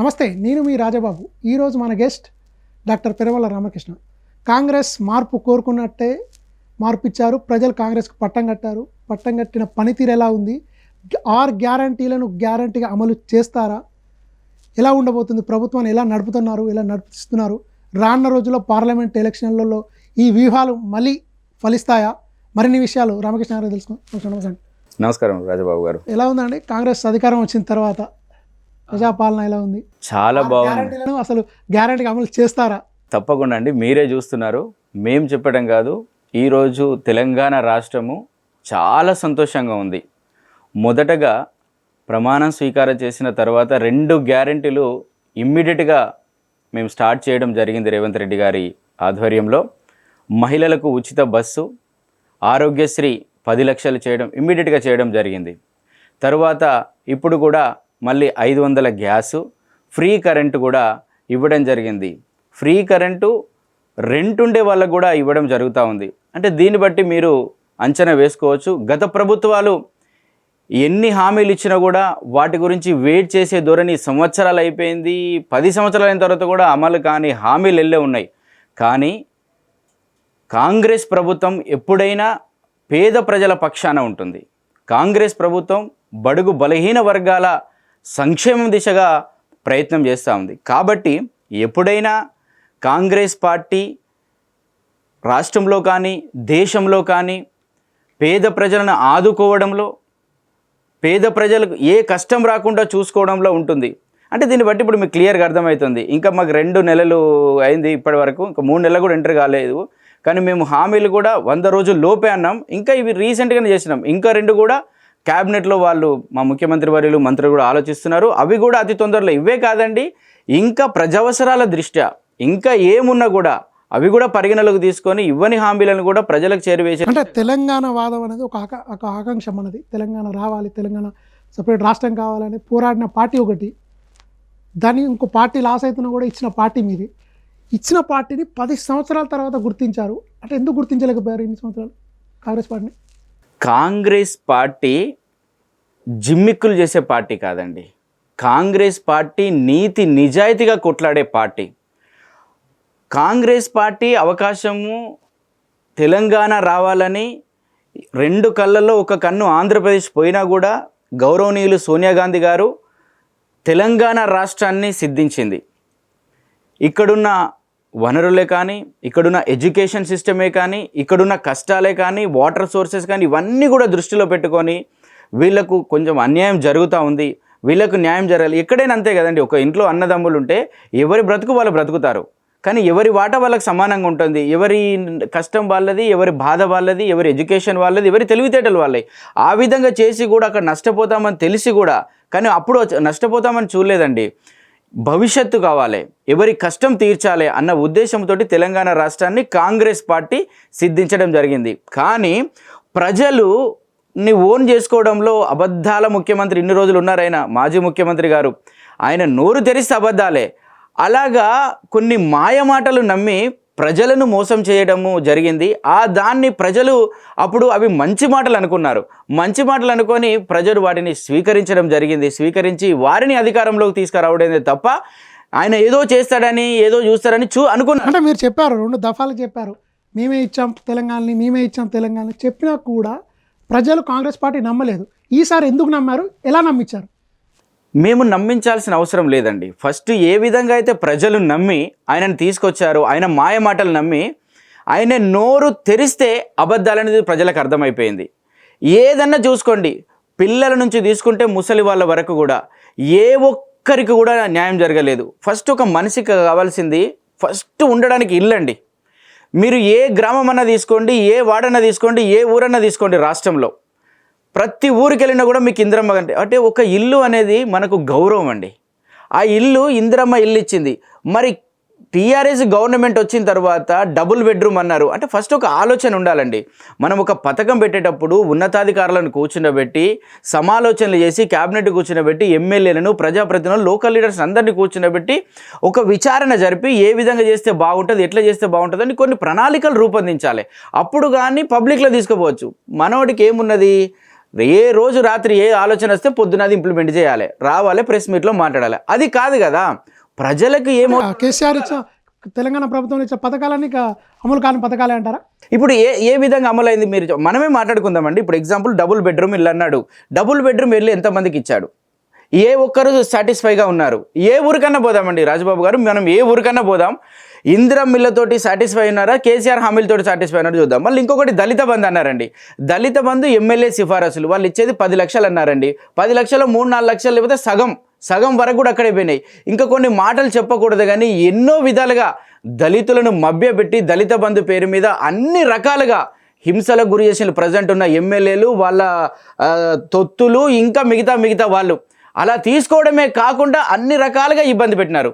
నమస్తే, నేను మీ రాజబాబు. ఈరోజు మన గెస్ట్ డాక్టర్ పెరవల రామకృష్ణ. కాంగ్రెస్ మార్పు కోరుకున్నట్టే మార్పు ఇచ్చారు. ప్రజలు కాంగ్రెస్కు పట్టం కట్టారు. పట్టం కట్టిన పనితీరు ఎలా ఉంది? 6 గ్యారంటీలను గ్యారంటీగా అమలు చేస్తారా? ఎలా ఉండబోతుంది? ప్రభుత్వాన్ని ఎలా నడుపుతున్నారు? ఎలా నడిపిస్తున్నారు? రానున్న రోజుల్లో పార్లమెంట్ ఎలక్షన్లలో ఈ వ్యూహాలు మళ్ళీ ఫలిస్తాయా? మరిన్ని విషయాలు రామకృష్ణ గారు తెలుసుకుందాం. నమస్కారం రాజబాబు గారు. ఎలా ఉందండి కాంగ్రెస్ అధికారం వచ్చిన తర్వాత? ప్రజాపాలన ఎలా ఉంది? చాలా బాగుంది. అసలు గ్యారంటీ అమలు చేస్తారా? తప్పకుండా అండి. మీరే చూస్తున్నారు, మేము చెప్పడం కాదు. ఈరోజు తెలంగాణ రాష్ట్రము చాలా సంతోషంగా ఉంది. మొదటగా ప్రమాణం స్వీకారం చేసిన తర్వాత 2 గ్యారంటీలు ఇమ్మీడియట్గా మేము స్టార్ట్ చేయడం జరిగింది రేవంత్ రెడ్డి గారి ఆధ్వర్యంలో. మహిళలకు ఉచిత బస్సు, ఆరోగ్యశ్రీ 10 లక్షలు చేయడం ఇమ్మీడియట్గా చేయడం జరిగింది. తర్వాత ఇప్పుడు కూడా మళ్ళీ 500 గ్యాసు, ఫ్రీ కరెంటు కూడా ఇవ్వడం జరిగింది. ఫ్రీ కరెంటు రెంట్ ఉండే వాళ్ళకు కూడా ఇవ్వడం జరుగుతూ ఉంది. అంటే దీన్ని బట్టి మీరు అంచనా వేసుకోవచ్చు. గత ప్రభుత్వాలు ఎన్ని హామీలు ఇచ్చినా కూడా వాటి గురించి వెయిట్ చేసే ధోరణి సంవత్సరాలు అయిపోయింది. 10 సంవత్సరాలు అయిన తర్వాత కూడా అమలు కాని హామీలు వెళ్ళే ఉన్నాయి. కానీ కాంగ్రెస్ ప్రభుత్వం ఎప్పుడైనా పేద ప్రజల పక్షాన ఉంటుంది. కాంగ్రెస్ ప్రభుత్వం బడుగు బలహీన వర్గాల సంక్షేమం దిశగా ప్రయత్నం చేస్తూ ఉంది. కాబట్టి ఎప్పుడైనా కాంగ్రెస్ పార్టీ రాష్ట్రంలో కానీ దేశంలో కానీ పేద ప్రజలను ఆదుకోవడంలో, పేద ప్రజలకు ఏ కష్టం రాకుండా చూసుకోవడంలో ఉంటుంది. అంటే దీన్ని బట్టి ఇప్పుడు మీకు క్లియర్గా అర్థమవుతుంది. ఇంకా మాకు 2 నెలలు అయింది ఇప్పటి వరకు, ఇంకా 3 నెలలు కూడా ఎంటర్ కాలేదు. కానీ మేము హామీలు కూడా 100 రోజుల లోపే అన్నాం. ఇంకా ఇవి రీసెంట్గానే చేసినాం. ఇంకా 2 కూడా క్యాబినెట్లో వాళ్ళు, మా ముఖ్యమంత్రి వర్యులు, మంత్రులు కూడా ఆలోచిస్తున్నారు. అవి కూడా అతి తొందరలో. ఇవే కాదండి, ఇంకా ప్రజావసరాల దృష్ట్యా ఇంకా ఏమున్నా కూడా అవి కూడా పరిగణలోకి తీసుకొని ఇవ్వని హామీలను కూడా ప్రజలకు చేరువేసి, అంటే తెలంగాణ వాదం అనేది ఒక ఆకాంక్ష మనది. తెలంగాణ రావాలి, తెలంగాణ సపరేట్ రాష్ట్రం కావాలని పోరాడిన పార్టీ ఒకటి. దాన్ని ఇంకో పార్టీ లాస్ అవుతున్నా కూడా ఇచ్చిన పార్టీ మీది. ఇచ్చిన పార్టీని 10 సంవత్సరాల తర్వాత గుర్తించారు. అంటే ఎందుకు గుర్తించలేకపోయారు ఇన్ని సంవత్సరాలు కాంగ్రెస్ పార్టీని? కాంగ్రెస్ పార్టీ జిమ్మిక్కులు చేసే పార్టీ కాదండి. కాంగ్రెస్ పార్టీ నీతి నిజాయితీగా కొట్లాడే పార్టీ. కాంగ్రెస్ పార్టీ అవకాశము తెలంగాణ రావాలని 2 కళ్ళల్లో ఒక కన్ను ఆంధ్రప్రదేశ్ పోయినా కూడా గౌరవనీయులు సోనియా గాంధీ గారు తెలంగాణ రాష్ట్రాన్ని సిద్ధించింది. ఇక్కడున్న వనరులే కానీ, ఇక్కడున్న ఎడ్యుకేషన్ సిస్టమే కానీ, ఇక్కడున్న కష్టాలే కానీ, వాటర్ సోర్సెస్ కానీ, ఇవన్నీ కూడా దృష్టిలో పెట్టుకొని వీళ్ళకు కొంచెం అన్యాయం జరుగుతూ ఉంది, వీళ్ళకు న్యాయం జరగాలి. ఎక్కడైనా అంతే కదండి. ఒక ఇంట్లో అన్నదమ్ములు ఉంటే ఎవరి బ్రతుకు వాళ్ళు బ్రతుకుతారు, కానీ ఎవరి వాటా వాళ్ళకి సమానంగా ఉంటుంది. ఎవరి కష్టం వాళ్ళది, ఎవరి బాధ వాళ్ళది, ఎవరి ఎడ్యుకేషన్ వాళ్ళది, ఎవరి తెలివితేటలు వాళ్ళవి. ఆ విధంగా చేసి కూడా అక్కడ నష్టపోతామని తెలిసి కూడా, కానీ అప్పుడు నష్టపోతామని చూడలేదండి. భవిష్యత్తు కావాలి, ఎవరి కష్టం తీర్చాలి అన్న ఉద్దేశంతో తెలంగాణ రాష్ట్రాన్ని కాంగ్రెస్ పార్టీ సిద్ధించడం జరిగింది. కానీ ప్రజలుని ఓన్ చేసుకోవడంలో అబద్ధాల ముఖ్యమంత్రి ఇన్ని రోజులు ఉన్నారు ఆయన, మాజీ ముఖ్యమంత్రి గారు. ఆయన నోరు తెరిస్తే అబద్ధాలే. అలాగా కొన్ని మాయమాటలు నమ్మి ప్రజలను మోసం చేయడము జరిగింది. దాన్ని ప్రజలు అప్పుడు అవి మంచి మాటలు అనుకున్నారు. మంచి మాటలు అనుకొని ప్రజలు వాటిని స్వీకరించడం జరిగింది. స్వీకరించి వారిని అధికారంలోకి తీసుకురావడమే తప్ప ఆయన ఏదో చేస్తాడని, ఏదో చూస్తాడని అనుకున్నారు. అంటే మీరు చెప్పారు, 2 దఫాలు చెప్పారు, మేమే ఇచ్చాం తెలంగాణని, మేమే ఇచ్చాం తెలంగాణని చెప్పినా కూడా ప్రజలు కాంగ్రెస్ పార్టీ నమ్మలేదు. ఈసారి ఎందుకు నమ్మారు? ఎలా నమ్మించారు? మేము నమ్మించాల్సిన అవసరం లేదండి. ఫస్ట్ ఏ విధంగా అయితే ప్రజలు నమ్మి ఆయనను తీసుకొచ్చారో, ఆయన మాయ మాటలు నమ్మి ఆయన నోరు తెరిస్తే అబద్ధాలనేది ప్రజలకు అర్థమైపోయింది. ఏదన్నా చూసుకోండి, పిల్లల నుంచి తీసుకుంటే ముసలి వాళ్ళ వరకు కూడా ఏ ఒక్కరికి కూడా న్యాయం జరగలేదు. ఫస్ట్ ఒక మనిషికి కావాల్సింది ఫస్ట్ ఉండడానికి ఇల్లు అండి. మీరు ఏ గ్రామం అన్నా తీసుకోండి, ఏ వాడన్నా తీసుకోండి, ఏ ఊరన్నా తీసుకోండి, రాష్ట్రంలో ప్రతి ఊరికి వెళ్ళినా కూడా మీకు ఇందిరమ్మ అంటే ఒక ఇల్లు అనేది మనకు గౌరవం అండి. ఆ ఇల్లు ఇందిరమ్మ ఇల్లు ఇచ్చింది. మరి టీఆర్ఎస్ గవర్నమెంట్ వచ్చిన తర్వాత డబుల్ బెడ్రూమ్ అన్నారు. అంటే ఫస్ట్ ఒక ఆలోచన ఉండాలండి. మనం ఒక పథకం పెట్టేటప్పుడు ఉన్నతాధికారులను కూర్చునబెట్టి, సమాలోచనలు చేసి, క్యాబినెట్ కూర్చునబెట్టి, ఎమ్మెల్యేలను, ప్రజాప్రతినిధులను, లోకల్ లీడర్స్ అందరినీ కూర్చునబెట్టి ఒక విచారణ జరిపి ఏ విధంగా చేస్తే బాగుంటుంది, ఎట్లా చేస్తే బాగుంటుంది అని కొన్ని ప్రణాళికలు రూపొందించాలి. అప్పుడు కానీ పబ్లిక్లో తీసుకుపోవచ్చు. మనోడికి ఏమున్నది, ఏ రోజు రాత్రి ఏ ఆలోచన వస్తే పొద్దున అది ఇంప్లిమెంట్ చేయాలి, రావాలి, ప్రెస్ మీట్లో మాట్లాడాలి. అది కాదు కదా, ప్రజలకు ఏమో కేసీఆర్ ఇచ్చిన తెలంగాణ ప్రభుత్వం ఇచ్చిన పథకాలన్నీ అమలు కాని పథకాలే అంటారా? ఇప్పుడు ఏ విధంగా అమలైంది మీరు మనమే మాట్లాడుకుందామండి. ఇప్పుడు ఎగ్జాంపుల్ డబుల్ బెడ్రూమ్ ఇల్లు అన్నాడు. డబుల్ బెడ్రూమ్ ఇల్లు ఎంతమందికి ఇచ్చాడు? ఏ ఒక్కరు సాటిస్ఫైగా ఉన్నారు? ఏ ఊరికన్నా పోదామండి రాజబాబు గారు, మనం ఏ ఊరికన్నా పోదాం, ఇందిరా మిల్లతోటి సాటిస్ఫై ఉన్నారా, కేసీఆర్ హామీలతోటి సాటిస్ఫై ఉన్నారో చూద్దాం. మళ్ళీ ఇంకొకటి దళిత బంధు అన్నారండి. దళిత బంధు ఎమ్మెల్యే సిఫారసులు వాళ్ళు ఇచ్చేది 10 లక్షలు అన్నారండి. 10 లక్షలు 3-4 లక్షలు లేకపోతే సగం వరకు కూడా అక్కడే పోయినాయి. ఇంకా కొన్ని మాటలు చెప్పకూడదు కానీ ఎన్నో విధాలుగా దళితులను మభ్యపెట్టి దళిత బంధు పేరు మీద అన్ని రకాలుగా హింసలకు గురి చేసిన ప్రజెంట్ ఉన్న ఎమ్మెల్యేలు, వాళ్ళ తొత్తులు, ఇంకా మిగతా వాళ్ళు అలా తీసుకోవడమే కాకుండా అన్ని రకాలుగా ఇబ్బంది పెట్టినారు.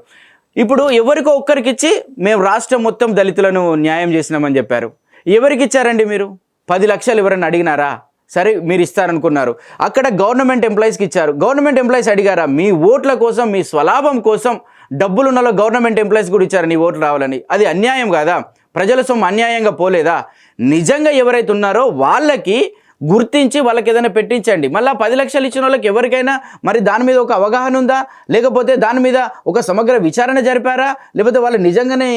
ఇప్పుడు ఎవరికో ఒక్కరికి ఇచ్చి మేము రాష్ట్రం మొత్తం దళితులను న్యాయం చేసినామని చెప్పారు. ఎవరికి ఇచ్చారండి మీరు? 10 లక్షలు ఎవరన్నా అడిగినారా? సరే మీరు ఇస్తారనుకున్నారు. అక్కడ గవర్నమెంట్ ఎంప్లాయీస్కి ఇచ్చారు. గవర్నమెంట్ ఎంప్లాయీస్ అడిగారా? మీ ఓట్ల కోసం, మీ స్వలాభం కోసం డబ్బులున్న గవర్నమెంట్ ఎంప్లాయీస్ కూడా ఇచ్చారు నీ ఓట్లు రావాలని. అది అన్యాయం కాదా? ప్రజల సొమ్ము అన్యాయంగా పోలేదా? నిజంగా ఎవరైతే ఉన్నారో వాళ్ళకి గుర్తించి వాళ్ళకి ఏదైనా పెట్టించండి. మళ్ళీ 10 లక్షలు ఇచ్చిన వాళ్ళకి ఎవరికైనా మరి దాని మీద ఒక అవగాహన ఉందా? లేకపోతే దాని మీద ఒక సమగ్ర విచారణ జరిపారా? లేకపోతే వాళ్ళు నిజంగానే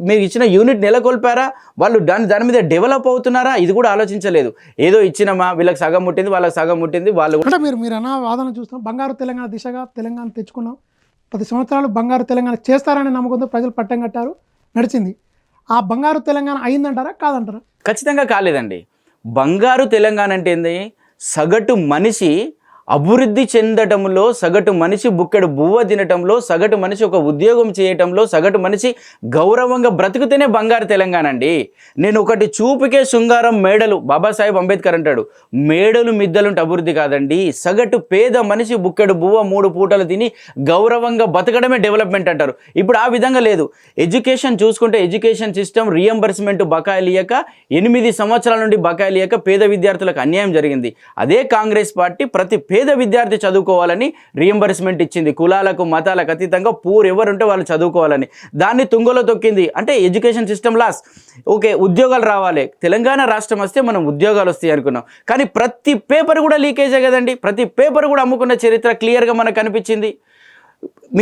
మీరు ఇచ్చిన యూనిట్ నెలకొల్పారా? వాళ్ళు దాని మీద డెవలప్ అవుతున్నారా? ఇది కూడా ఆలోచించలేదు. ఏదో ఇచ్చినామా, వీళ్ళకి సగం ముట్టింది, వాళ్ళకి సగం ముట్టింది. వాళ్ళు అంటే మీరు అన్న వాదన చూస్తాం, బంగారు తెలంగాణ దిశగా తెలంగాణ తెచ్చుకున్నాం, 10 సంవత్సరాలు బంగారు తెలంగాణ చేస్తారని నమ్మకంతో ప్రజలు పట్టం కట్టారు, నడిచింది. ఆ బంగారు తెలంగాణ అయిందంటారా కాదంటారా? ఖచ్చితంగా కాలేదండి. బంగారు తెలంగాణ అంటే ఏంది? సగటు మనిషి అభివృద్ధి చెందటంలో, సగటు మనిషి బుక్కెడు బువ్వ తినటంలో, సగటు మనిషి ఒక ఉద్యోగం చేయటంలో, సగటు మనిషి గౌరవంగా బ్రతుకుతేనే బంగారు తెలంగాణ అండి. నేను ఒకటి చూపుకే శృంగారం మేడలు, బాబాసాహెబ్ అంబేద్కర్ అంటాడు, మేడలు మిద్దలుంటే అభివృద్ధి కాదండి. సగటు పేద మనిషి బుక్కెడు బువ్వ 3 పూటలు తిని గౌరవంగా బతకడమే డెవలప్మెంట్ అంటారు. ఇప్పుడు ఆ విధంగా లేదు. ఎడ్యుకేషన్ చూసుకుంటే ఎడ్యుకేషన్ సిస్టమ్ రియంబర్స్మెంట్ బకాయిలు ఇయ్యక 8 సంవత్సరాల నుండి బకాయిలు ఇయ్యక పేద విద్యార్థులకు అన్యాయం జరిగింది. అదే కాంగ్రెస్ పార్టీ ప్రతి పేద విద్యార్థి చదువుకోవాలని రియంబర్స్మెంట్ ఇచ్చింది. కులాలకు మతాలకు అతీతంగా ఎవరుంటే వాళ్ళు చదువుకోవాలని దాన్ని తుంగలో తొక్కింది. అంటే ఎడ్యుకేషన్ సిస్టమ్ లాస్. ఓకే, ఉద్యోగాలు రావాలి, తెలంగాణ రాష్ట్రం వస్తే మనం ఉద్యోగాలు వస్తాయి అనుకున్నాం. కానీ ప్రతి పేపర్ కూడా లీకేజే కదండి. ప్రతి పేపర్ కూడా అమ్ముకున్న చరిత్ర క్లియర్గా మనకు కనిపించింది.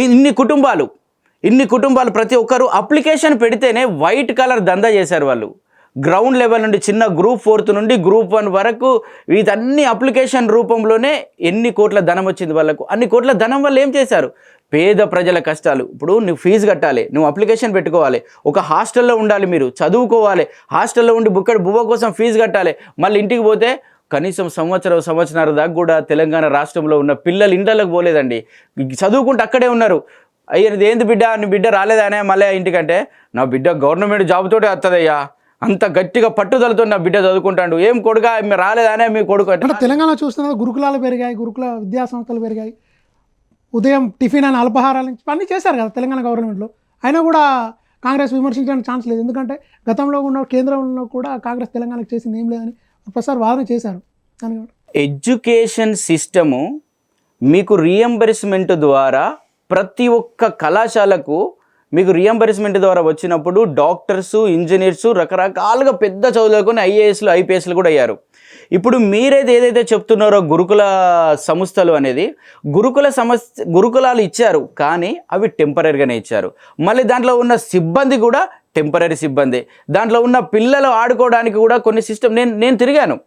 ఇన్ని కుటుంబాలు ప్రతి ఒక్కరు అప్లికేషన్ పెడితేనే వైట్ కలర్ దందా చేశారు వాళ్ళు. గ్రౌండ్ లెవెల్ నుండి చిన్న గ్రూప్ 4 నుండి గ్రూప్ 1 వరకు ఇదన్నీ అప్లికేషన్ రూపంలోనే ఎన్ని కోట్ల ధనం వచ్చింది వాళ్ళకు. అన్ని కోట్ల ధనం వల్ల ఏం చేశారు? పేద ప్రజల కష్టాలు. ఇప్పుడు నువ్వు ఫీజు కట్టాలి, నువ్వు అప్లికేషన్ పెట్టుకోవాలి, ఒక హాస్టల్లో ఉండాలి, మీరు చదువుకోవాలి, హాస్టల్లో ఉండి బుక్కడి బువ్వ కోసం ఫీజు కట్టాలి. మళ్ళీ ఇంటికి పోతే కనీసం సంవత్సరం దాకా కూడా తెలంగాణ రాష్ట్రంలో ఉన్న పిల్లలు ఇంట్లోకి పోలేదండి, చదువుకుంటూ అక్కడే ఉన్నారు. అయ్యా ఏంది బిడ్డ, నీ బిడ్డ రాలేదానే మళ్ళీ ఇంటికంటే, నా బిడ్డ గవర్నమెంట్ జాబ్తోటే వస్తుందయ్యా, అంత గట్టిగా పట్టుదలతో నా బిడ్డ చదువుకుంటాడు. ఏం కొడుగా మీరు రాలేదానే మీ కొడుకు అంటే తెలంగాణ చూస్తున్నది గురుకులాలు పెరిగాయి, గురుకుల విద్యా సంస్థలు పెరిగాయి, ఉదయం టిఫిన్ అని అల్పాహారాలు అన్నీ చేశారు కదా తెలంగాణ గవర్నమెంట్లో. అయినా కూడా కాంగ్రెస్ విమర్శించడానికి ఛాన్స్ లేదు. ఎందుకంటే గతంలో ఉన్న కేంద్రంలో కూడా కాంగ్రెస్ తెలంగాణకు చేసింది ఏం లేదని ఒకసారి వాదన చేశారు. ఎడ్యుకేషన్ సిస్టము మీకు రియంబర్స్మెంట్ ద్వారా ప్రతి ఒక్క కళాశాలకు మీకు రియంబర్స్మెంట్ ద్వారా వచ్చినప్పుడు డాక్టర్సు, ఇంజనీర్సు రకరకాలుగా పెద్ద చదువుకొని ఐఏఎస్లు, ఐపీఎస్లు కూడా అయ్యారు. ఇప్పుడు ఏదైతే చెప్తున్నారో గురుకుల సంస్థలు అనేది, గురుకులాలు ఇచ్చారు కానీ అవి టెంపరీగానే ఇచ్చారు. మళ్ళీ దాంట్లో ఉన్న సిబ్బంది కూడా టెంపరీ సిబ్బంది. దాంట్లో ఉన్న పిల్లలు ఆడుకోవడానికి కూడా కొన్ని సిస్టమ్ నేను తిరిగాను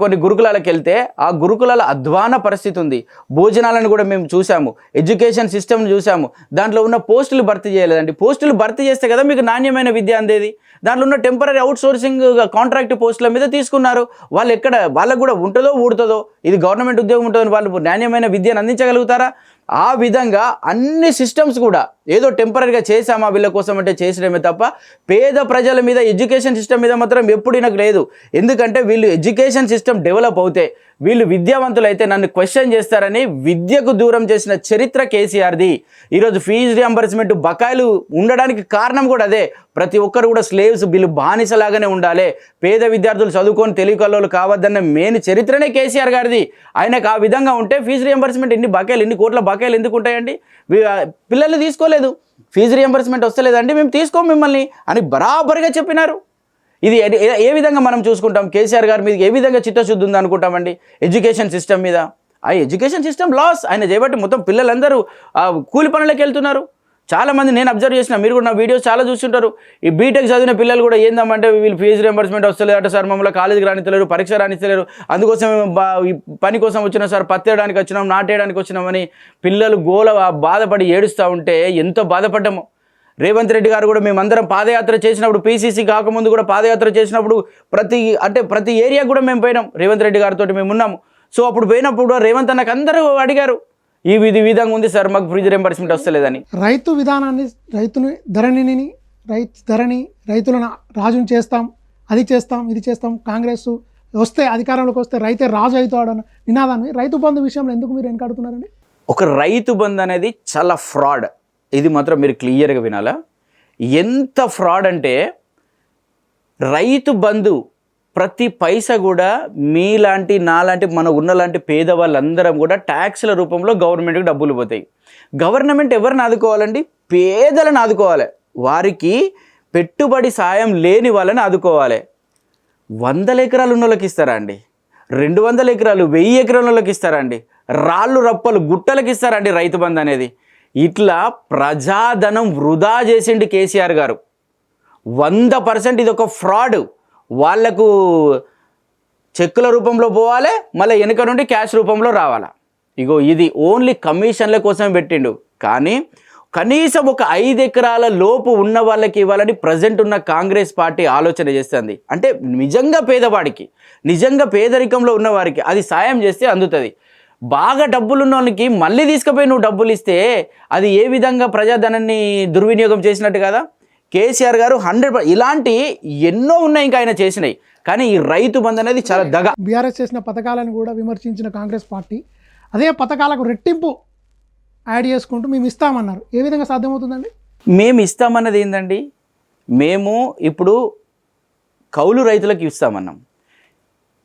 కొన్ని గురుకులాలకు వెళ్తే ఆ గురుకులాల అధ్వాన పరిస్థితి ఉంది. భోజనాలను కూడా మేము చూసాము, ఎడ్యుకేషన్ సిస్టమ్ని చూసాము. దాంట్లో ఉన్న పోస్టులు భర్తీ చేయలేదండి. పోస్టులు భర్తీ చేస్తే కదా మీకు నాణ్యమైన విద్య అందేది. దాంట్లో ఉన్న టెంపరీ అవుట్సోర్సింగ్ కాంట్రాక్ట్ పోస్టుల మీద తీసుకున్నారు. వాళ్ళకు కూడా ఉంటుందో ఊడుతుందో, ఇది గవర్నమెంట్ ఉద్యోగం ఉంటుందని వాళ్ళు నాణ్యమైన విద్యను అందించగలుగుతారా? ఆ విధంగా అన్ని సిస్టమ్స్ కూడా ఏదో టెంపరీగా చేసామా వీళ్ళ కోసం అంటే చేసడమే తప్ప పేద ప్రజల మీద, ఎడ్యుకేషన్ సిస్టమ్ మీద మాత్రం ఎప్పుడు నాకు లేదు. ఎందుకంటే వీళ్ళు ఎడ్యుకేషన్ సిస్టమ్ డెవలప్ అవుతే, వీళ్ళు విద్యావంతులైతే నన్ను క్వశ్చన్ చేస్తారని విద్యకు దూరం చేసిన చరిత్ర కేసీఆర్ది. ఈరోజు ఫీజు రియంబర్స్మెంట్ బకాయిలు ఉండడానికి కారణం కూడా అదే. ప్రతి ఒక్కరు కూడా స్లేవ్స్, వీళ్ళు బానిసలాగానే ఉండాలి, పేద విద్యార్థులు చదువుకొని తెలివి కల్లోలు కావద్దన్న మెయిన్ చరిత్రనే కేసీఆర్ గారిది. ఆయనకు ఆ విధంగా ఉంటే ఫీజు రియంబర్స్మెంట్ ఎన్ని కోట్ల బకాయిలు ఎందుకు ఉంటాయండి? పిల్లల్ని తీసుకోలేదు, ఫీజు రియంబర్స్మెంట్ వస్తలేదండి, మేము తీసుకోం మిమ్మల్ని అని బరాబరిగా చెప్పినారు. ఇది ఏ విధంగా మనం చూసుకుంటాం? కేసీఆర్ గారి మీద ఏ విధంగా చిత్తశుద్ధి ఉంది అనుకుంటామండి? ఎడ్యుకేషన్ సిస్టమ్ మీద. ఆ ఎడ్యుకేషన్ సిస్టమ్ లాస్ ఆయన చేయబట్టి మొత్తం పిల్లలందరూ కూలి పనులకు వెళ్తున్నారు. చాలామంది నేను అబ్జర్వ్ చేసిన, మీరు కూడా నా వీడియోస్ చాలా చూస్తుంటారు. ఈ బీటెక్ చదివిన పిల్లలు కూడా ఏందమ్మంటే వీళ్ళు ఫీజు రియంబర్స్మెంట్ వస్తలేదట సార్, మమ్మల్ని కాలేజీకి రానిస్తలేరు, పరీక్ష రానిస్తలేరు, అందుకోసం ఈ పని కోసం వచ్చినాం సార్, పత్తేయడానికి వచ్చినాం, నాటేయడానికి వచ్చినామని పిల్లలు బాధపడి ఏడుస్తూ ఉంటే ఎంతో బాధపడ్డాము. రేవంత్ రెడ్డి గారు కూడా మేమందరం పాదయాత్ర చేసినప్పుడు, పీసీసీ కాకముందు కూడా పాదయాత్ర చేసినప్పుడు ప్రతి ఏరియా కూడా మేము పోయినాం, రేవంత్ రెడ్డి గారితో మేము ఉన్నాము. సో అప్పుడు పోయినప్పుడు రేవంత్ అన్నకు అందరూ అడిగారు, ఈ విధంగా ఉంది సార్, మాకు ఫ్రీజ్ రింబర్స్మెంట్ వస్తలేదని. రైతు విధానాన్ని, రైతుని రైతులను రాజుని చేస్తాం, అది చేస్తాం, ఇది చేస్తాం, కాంగ్రెస్ వస్తే అధికారంలోకి వస్తే రైతే రాజు అవుతాడన్న నినాదాన్ని రైతు బంధు విషయంలో ఎందుకు మీరు వెనకాడుతున్నారండి? ఒక రైతు బంధు అనేది చాలా ఫ్రాడ్. ఇది మాత్రం మీరు క్లియర్గా వినాలా. ఎంత ఫ్రాడ్ అంటే రైతు బంధు ప్రతి పైసా కూడా మీలాంటి నాలాంటి మన ఉన్నలాంటి పేదవాళ్ళందరం కూడా ట్యాక్స్ల రూపంలో గవర్నమెంట్కి డబ్బులు పోతాయి. గవర్నమెంట్ ఎవరిని ఆదుకోవాలండి? పేదలను ఆదుకోవాలి. వారికి పెట్టుబడి సాయం లేని వాళ్ళని ఆదుకోవాలి. 100 ఎకరాలు ఉన్న వాళ్ళకి ఇస్తారా అండి? 200 ఎకరాలు 1000 ఎకరాల వాళ్ళకి ఇస్తారా అండి? రాళ్ళు రప్పలు గుట్టలకి ఇస్తారా అండి రైతు బంధు అనేది? ఇట్లా ప్రజాధనం వృధా చేసిండు కేసీఆర్ గారు. 100% ఇది ఒక ఫ్రాడ్. వాళ్లకు చెక్కుల రూపంలో పోవాలి, మళ్ళీ వెనుక నుండి క్యాష్ రూపంలో రావాలా. ఇగో ఇది ఓన్లీ కమిషన్ల కోసం పెట్టిండు. కానీ కనీసం ఒక 5 ఎకరాల లోపు ఉన్న వాళ్ళకి ఇవ్వాలని ప్రజెంట్ ఉన్న కాంగ్రెస్ పార్టీ ఆలోచన చేస్తుంది. అంటే నిజంగా పేదవాడికి, నిజంగా పేదరికంలో ఉన్న వారికి అది సాయం చేస్తే అందుతుంది. బాగా డబ్బులున్న వాళ్ళకి మళ్ళీ తీసుకుపోయి నువ్వు డబ్బులు ఇస్తే అది ఏ విధంగా ప్రజాధనాన్ని దుర్వినియోగం చేసినట్టు కదా. కేసీఆర్ గారు 100% ఇలాంటి ఎన్నో ఉన్నాయి ఇంకా ఆయన చేసినాయి. కానీ ఈ రైతు బంధు అనేది చాలా దగ. బీఆర్ఎస్ చేసిన పథకాలను కూడా విమర్శించిన కాంగ్రెస్ పార్టీ అదే పథకాలకు రెట్టింపు యాడ్ చేసుకుంటూ మేము ఇస్తామన్నారు. ఏ విధంగా సాధ్యమవుతుందండి? మేము ఇస్తామన్నది ఏంటండి? మేము ఇప్పుడు కౌలు రైతులకు ఇస్తామన్నాం.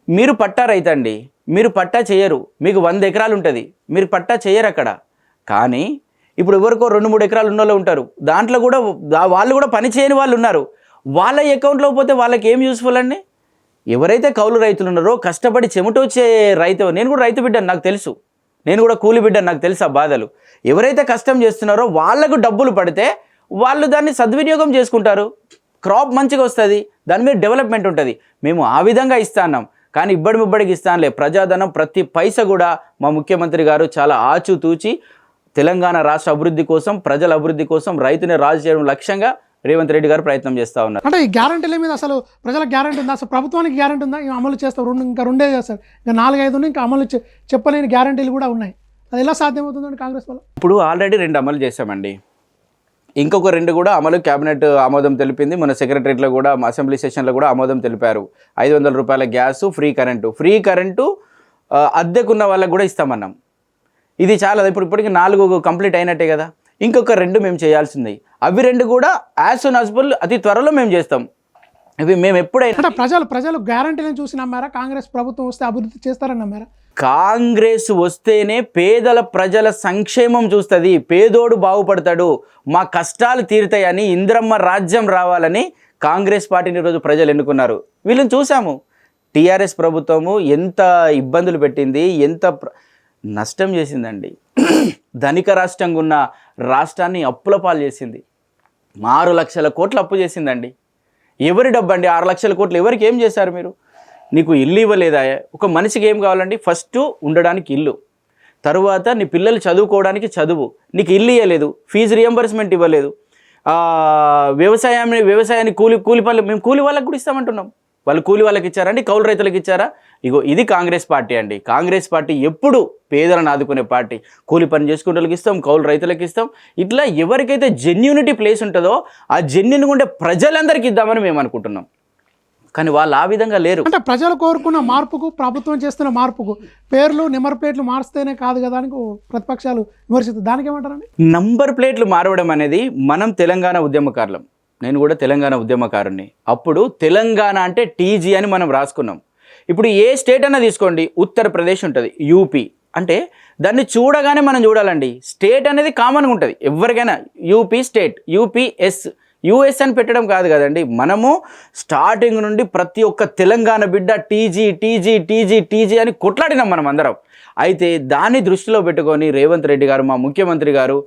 మీరు పట్టా రైతండి, మీరు పట్టా చేయరు, మీకు 100 ఎకరాలు ఉంటుంది, మీరు పట్టా చేయరు అక్కడ. కానీ ఇప్పుడు ఎవరికో 2-3 ఎకరాలు ఉన్న వాళ్ళు ఉంటారు, దాంట్లో కూడా వాళ్ళు కూడా పని చేయని వాళ్ళు ఉన్నారు. వాళ్ళ అకౌంట్లో పోతే వాళ్ళకి ఏం యూస్ఫుల్ అండి? ఎవరైతే కౌలు రైతులు ఉన్నారో, కష్టపడి చెమట వచ్చే రైతు, నేను కూడా రైతు బిడ్డను నాకు తెలుసు, నేను కూడా కూలి బిడ్డను నాకు తెలుసు ఆ బాధలు. ఎవరైతే కష్టం చేస్తున్నారో వాళ్ళకు డబ్బులు పడితే వాళ్ళు దాన్ని సద్వినియోగం చేసుకుంటారు, క్రాప్ మంచిగా వస్తుంది, దాని మీద డెవలప్మెంట్ ఉంటుంది. మేము ఆ విధంగా ఇస్తాన్నాం. కానీ ఇబ్బడికి ఇస్తానులే, ప్రజాధనం ప్రతి పైసా కూడా మా ముఖ్యమంత్రి గారు చాలా ఆచితూచి తెలంగాణ రాష్ట్ర అభివృద్ధి కోసం, ప్రజల అభివృద్ధి కోసం, రైతుని రాజు చేయడం లక్ష్యంగా రేవంత్ రెడ్డి గారు ప్రయత్నం చేస్తూ ఉన్నారు. అంటే ఈ గ్యారంటీల మీద అసలు ప్రజలకు గ్యారంటీ ఉందా? అసలు ప్రభుత్వానికి గ్యారంటీ ఉందా? అమలు చేస్తారు, ఇంకా 2 చేస్తారు, ఇంకా 4-5 ఉన్నాయి, ఇంకా అమలు చెప్పలేని గ్యారంటీలు కూడా ఉన్నాయి. అది ఎలా సాధ్యమవుతుందండి కాంగ్రెస్ వల్ల? ఇప్పుడు ఆల్రెడీ 2 అమలు చేశామండి, ఇంకొక 2 కూడా అమలు క్యాబినెట్ ఆమోదం తెలిపింది. మన సెక్రటరియట్లో కూడా, అసెంబ్లీ సెషన్లో కూడా ఆమోదం తెలిపారు. 500 రూపాయల గ్యాసు, ఫ్రీ కరెంటు అద్దెకున్న వాళ్ళకు కూడా ఇస్తామన్నాం. ఇది చాలా, ఇప్పటికి 4 కంప్లీట్ అయినట్టే కదా. ఇంకొక 2 మేము చేయాల్సింది. అవి 2 కూడా యాజ్ సూన్ యాజ్ పాసిబుల్ అతి త్వరలో మేము చేస్తాం. ఇవి మేము ఎప్పుడైనా అంటే ప్రజలు గ్యారంటీలను చూసి నమ్మారా? కాంగ్రెస్ ప్రభుత్వం వస్తే అభివృద్ధి చేస్తారని నమ్మారా? కాంగ్రెస్ వస్తేనే ప్రజల సంక్షేమం చూస్తుంది, పేదోడు బాగుపడతాడు, మా కష్టాలు తీరుతాయని, ఇందిరమ్మ రాజ్యం రావాలని కాంగ్రెస్ పార్టీని ఈరోజు ప్రజలు ఎన్నుకున్నారు. వీళ్ళని చూసాము. టీఆర్ఎస్ ప్రభుత్వము ఎంత ఇబ్బందులు పెట్టింది, ఎంత నష్టం చేసిందండి. ధనిక రాష్ట్రంగా ఉన్న రాష్ట్రాన్ని అప్పుల పాలు చేసింది. 6 లక్షల కోట్లు అప్పు చేసిందండి. ఎవరి డబ్బు అండి 6 లక్షల కోట్లు? ఎవరికి ఏం చేశారు మీరు? నీకు ఇల్లు ఇవ్వలేదా? ఒక మనిషికి ఏం కావాలండి? ఫస్ట్ ఉండడానికి ఇల్లు, తరువాత నీ పిల్లలు చదువుకోవడానికి చదువు. నీకు ఇల్లు ఇవ్వలేదు, ఫీజు రియంబర్స్మెంట్ ఇవ్వలేదు, వ్యవసాయాన్ని కూలి పనులు మేము కూలి వాళ్ళకి కూడా ఇస్తామంటున్నాం. వాళ్ళు కూలి వాళ్ళకి ఇచ్చారండి, కౌలు రైతులకు ఇచ్చారా? ఇగో ఇది కాంగ్రెస్ పార్టీ అండి. కాంగ్రెస్ పార్టీ ఎప్పుడు పేదలను ఆదుకునే పార్టీ. కూలి పని చేసుకునే వాళ్ళకి ఇస్తాం, కౌలు రైతులకు ఇస్తాం. ఇట్లా ఎవరికైతే జెన్యూనిటీ ప్లేస్ ఉంటుందో ఆ జెన్యూన్ ఉండే ప్రజలందరికీ ఇద్దామని మేము అనుకుంటున్నాం. కానీ వాళ్ళు ఆ విధంగా లేరు. అంటే ప్రజలు కోరుకున్న మార్పుకు, ప్రభుత్వం చేస్తున్న మార్పుకు పేర్లు నెంబర్ ప్లేట్లు మార్స్తేనే కాదు కదా అని ప్రతిపక్షాలు విమర్శిస్తారు. దానికి ఏమంటారండి? నంబర్ ప్లేట్లు మారవడం అనేది, మనం తెలంగాణ ఉద్యమకారులం, నేను కూడా తెలంగాణ ఉద్యమకారుణ్ణి. అప్పుడు తెలంగాణ అంటే టీజీ అని మనం రాసుకున్నాం. ఇప్పుడు ఏ స్టేట్ అన్నా తీసుకోండి, ఉత్తరప్రదేశ్ ఉంటుంది, యూపీ అంటే దాన్ని చూడగానే మనం చూడాలండి. స్టేట్ అనేది కామన్గా ఉంటుంది ఎవరికైనా. యూపీ స్టేట్, యూపీఎస్, యూఎస్ అని పెట్టడం కాదు కదండి. మనము స్టార్టింగ్ నుండి ప్రతి ఒక్క తెలంగాణ బిడ్డ టీజీ టీజీ టీజీ టీజీ అని కొట్లాడినాం మనం అందరం. అయితే దాన్ని దృష్టిలో పెట్టుకొని రేవంత్ రెడ్డి గారు, మా ముఖ్యమంత్రి గారు,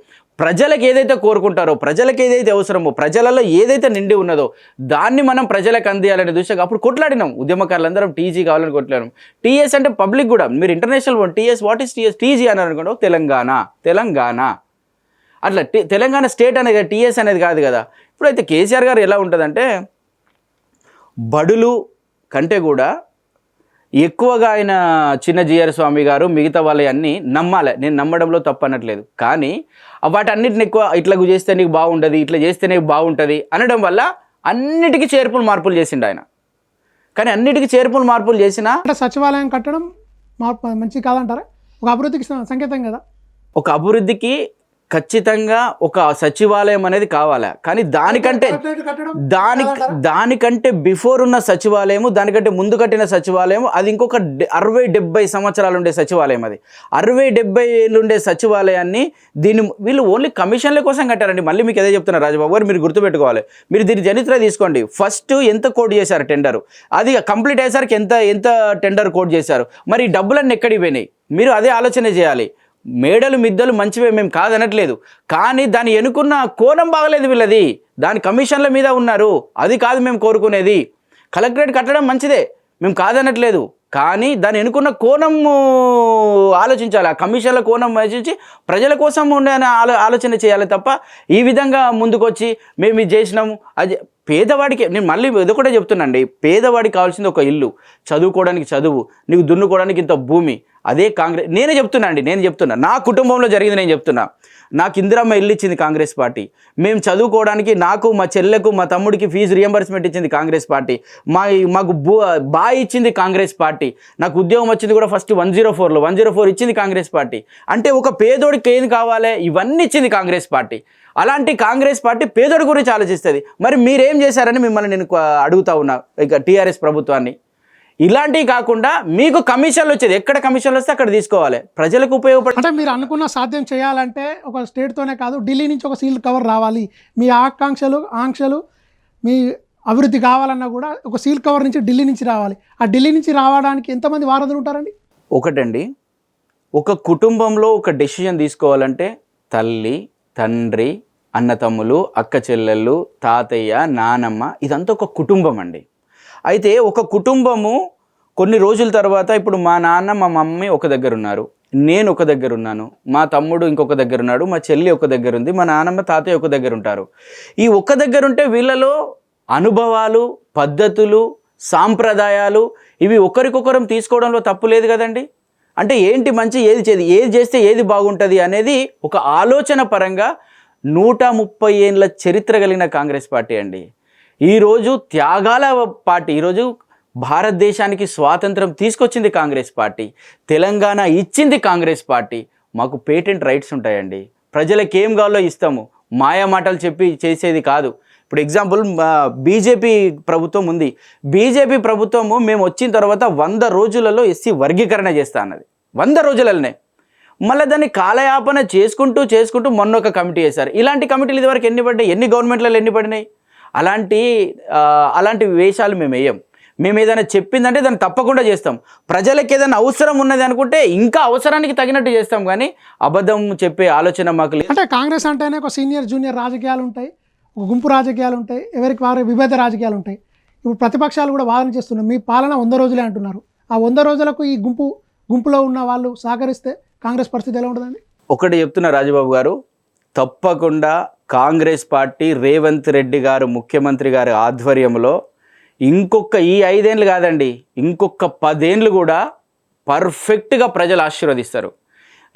ప్రజలకు ఏదైతే కోరుకుంటారో, ప్రజలకు ఏదైతే అవసరమో, ప్రజలలో ఏదైతే నిండి ఉన్నదో దాన్ని మనం ప్రజలకు అందియాలనే దృష్టిగా అప్పుడు కొట్లాడినాం. ఉద్యమకారులందరం టీజీ కావాలని కొట్లాడినాం. టీఎస్ అంటే పబ్లిక్ కూడా, మీరు international one TS, what is TS, TG అని అనుకోండి, తెలంగాణ అట్లా తెలంగాణ స్టేట్ అనేది టీఎస్ అనేది కాదు కదా. ఇప్పుడైతే కేసీఆర్ గారు ఎలా ఉంటుందంటే, బడులు కంటే కూడా ఎక్కువగా ఆయన చిన్న జిఆర్ స్వామి గారు మిగతా వాళ్ళని నమ్మాలి. నేను నమ్మడంలో తప్పు అనట్లేదు, కానీ వాటన్నిటిని ఎక్కువ ఇట్లా చేస్తే నీకు బాగుంటుంది, ఇట్లా చేస్తే నీకు బాగుంటుంది అనడం వల్ల అన్నిటికీ మార్పులు చేసిండు ఆయన. కానీ అన్నిటికీ మార్పులు చేసినా అంటే సచివాలయం కట్టడం మార్పు మంచి కాదంటారా? ఒక అభివృద్ధికి సంకేతం కదా. ఒక అభివృద్ధికి ఖచ్చితంగా ఒక సచివాలయం అనేది కావాలి. కానీ దానికంటే బిఫోర్ ఉన్న సచివాలయము, దానికంటే ముందు కట్టిన సచివాలయం, అది ఇంకొక 60-70 సంవత్సరాలు ఉండే సచివాలయం. అది 60-70 ఏళ్ళు ఉండే సచివాలయాన్ని వీళ్ళు ఓన్లీ కమిషన్ల కోసం కట్టారండి. మళ్ళీ మీకు అదే చెప్తున్నారు రాజబాబు గారు, మీరు గుర్తుపెట్టుకోవాలి. మీరు దీని చరిత్ర తీసుకోండి. ఫస్ట్ ఎంత కోట్ చేశారు టెండరు, అది కంప్లీట్ అయ్యేసరికి ఎంత టెండర్ కోట్ చేశారు, మరి డబ్బులన్నీ ఎక్కడికి పోయినాయి, మీరు అదే ఆలోచన చేయాలి. మేడలు మిద్దలు మంచివే, మేము కాదనట్లేదు, కానీ దాన్ని ఎన్నుకున్న కోణం బాగలేదు వీళ్ళది. దాని కమిషన్ల మీద ఉన్నారు, అది కాదు మేము కోరుకునేది. కలెక్టరేట్ కట్టడం మంచిదే, మేము కాదనట్లేదు, కానీ దాన్ని ఎన్నుకున్న కోణం ఆలోచించాలి. ఆ కమిషన్ల కోణం ఆలోచించి ప్రజల కోసం ఉండే ఆలోచన చేయాలి తప్ప ఈ విధంగా ముందుకొచ్చి మేము ఇది చేసినాము అది. పేదవాడికి నేను మళ్ళీ ఇదొకటే చెప్తున్నాండి, పేదవాడికి కావాల్సింది ఒక ఇల్లు, చదువుకోవడానికి చదువు, నీకు దున్నుకోవడానికి ఇంత భూమి. అదే కాంగ్రెస్. నేను చెప్తున్నా నా కుటుంబంలో జరిగింది. నేను చెప్తున్నా, నాకు ఇందిరమ్మ ఇల్లు ఇచ్చింది కాంగ్రెస్ పార్టీ. మేము చదువుకోవడానికి నాకు, మా చెల్లెకు, మా తమ్ముడికి ఫీజు రియంబర్స్మెంట్ ఇచ్చింది కాంగ్రెస్ పార్టీ. మాకు బాయ్ ఇచ్చింది కాంగ్రెస్ పార్టీ. నాకు ఉద్యోగం వచ్చింది కూడా ఫస్ట్ 104 ఇచ్చింది కాంగ్రెస్ పార్టీ. అంటే ఒక పేదోడికి ఏం కావాలి, ఇవన్నీ ఇచ్చింది కాంగ్రెస్ పార్టీ. అలాంటి కాంగ్రెస్ పార్టీ పేదోడి గురించి ఆలోచిస్తుంది. మరి మీరేం చేశారని మిమ్మల్ని నేను అడుగుతా ఉన్నా ఇక టీఆర్ఎస్ ప్రభుత్వాన్ని. ఇలాంటివి కాకుండా మీకు కమిషన్లు వచ్చేది, ఎక్కడ కమిషన్లు వస్తే అక్కడ తీసుకోవాలి, ప్రజలకు ఉపయోగపడే. అంటే మీరు అనుకున్న సాధ్యం చేయాలంటే ఒక స్టేట్తోనే కాదు, ఢిల్లీ నుంచి ఒక సీల్ కవర్ రావాలి. మీ ఆంక్షలు మీ అభివృద్ధి కావాలన్నా కూడా ఒక సీల్ కవర్ నుంచి ఢిల్లీ నుంచి రావాలి. ఆ ఢిల్లీ నుంచి రావడానికి ఎంతమంది వారధులు ఉంటారండి? ఒకటండి, ఒక కుటుంబంలో ఒక డెసిషన్ తీసుకోవాలంటే తల్లి, తండ్రి, అన్నతమ్ములు, అక్క చెల్లెళ్ళు, తాతయ్య, నానమ్మ, ఇదంతా ఒక కుటుంబం అండి. అయితే ఒక కుటుంబము కొన్ని రోజుల తర్వాత, ఇప్పుడు మా నాన్న మా మమ్మీ ఒక దగ్గర ఉన్నారు, నేను ఒక దగ్గర ఉన్నాను, మా తమ్ముడు ఇంకొక దగ్గర ఉన్నాడు, మా చెల్లి ఒక దగ్గర ఉంది, మా నానమ్మ తాతయ్య ఒక దగ్గర ఉంటారు. ఈ ఒక్క దగ్గర ఉంటే వీళ్ళలో అనుభవాలు, పద్ధతులు, సాంప్రదాయాలు ఇవి ఒకరికొకరం తీసుకోవడంలో తప్పు లేదు కదండి. అంటే ఏంటి మంచి, ఏది చేస్తే ఏది బాగుంటుంది అనేది ఒక ఆలోచన పరంగా 130 ఏళ్ళ చరిత్ర కలిగిన కాంగ్రెస్ పార్టీ అండి. ఈరోజు త్యాగాల పార్టీ. ఈరోజు భారతదేశానికి స్వాతంత్రం తీసుకొచ్చింది కాంగ్రెస్ పార్టీ, తెలంగాణ ఇచ్చింది కాంగ్రెస్ పార్టీ. మాకు పేటెంట్ రైట్స్ ఉంటాయండి, ప్రజలకు ఏం కావాలో ఇస్తాము, మాయా మాటలు చెప్పి చేసేది కాదు. ఇప్పుడు ఎగ్జాంపుల్ బీజేపీ ప్రభుత్వం ఉంది. బీజేపీ ప్రభుత్వము మేము వచ్చిన తర్వాత 100 రోజులలో ఎస్సీ వర్గీకరణ చేస్తా అన్నది, 100 రోజులనే. మళ్ళీ దాన్ని కాలయాపన చేసుకుంటూ మొన్న ఒక కమిటీ వేశారు. ఇలాంటి కమిటీలు ఇదివరకు ఎన్ని పడ్డాయి, ఎన్ని గవర్నమెంట్లలో ఎన్ని పడినాయి? అలాంటి వేషాలు మేము వేయం. మేము ఏదైనా చెప్పిందంటే దాన్ని తప్పకుండా చేస్తాం. ప్రజలకు ఏదైనా అవసరం ఉన్నది అనుకుంటే ఇంకా అవసరానికి తగినట్టు చేస్తాం, కానీ అబద్ధం చెప్పే ఆలోచన మాకు లేదు. అంటే కాంగ్రెస్ అంటేనే ఒక సీనియర్ జూనియర్ రాజకీయాలు ఉంటాయి, ఒక గుంపు రాజకీయాలు ఉంటాయి, ఎవరికి వారి విభేద రాజకీయాలు ఉంటాయి. ఇప్పుడు ప్రతిపక్షాలు కూడా వాదన చేస్తున్నాయి, మీ పాలన 100 రోజులే అంటున్నారు. ఆ 100 రోజులకు ఈ గుంపులో ఉన్న వాళ్ళు సహకరిస్తే కాంగ్రెస్ పరిస్థితి ఎలా ఉంటుందండి? ఒకటి చెప్తున్నా రాజబాబు గారు, తప్పకుండా కాంగ్రెస్ పార్టీ రేవంత్ రెడ్డి గారు ముఖ్యమంత్రి గారి ఆధ్వర్యంలో ఇంకొక ఈ 5 ఏళ్ళు కాదండి, ఇంకొక 10 ఏళ్ళు కూడా పర్ఫెక్ట్గా ప్రజలు ఆశీర్వదిస్తారు.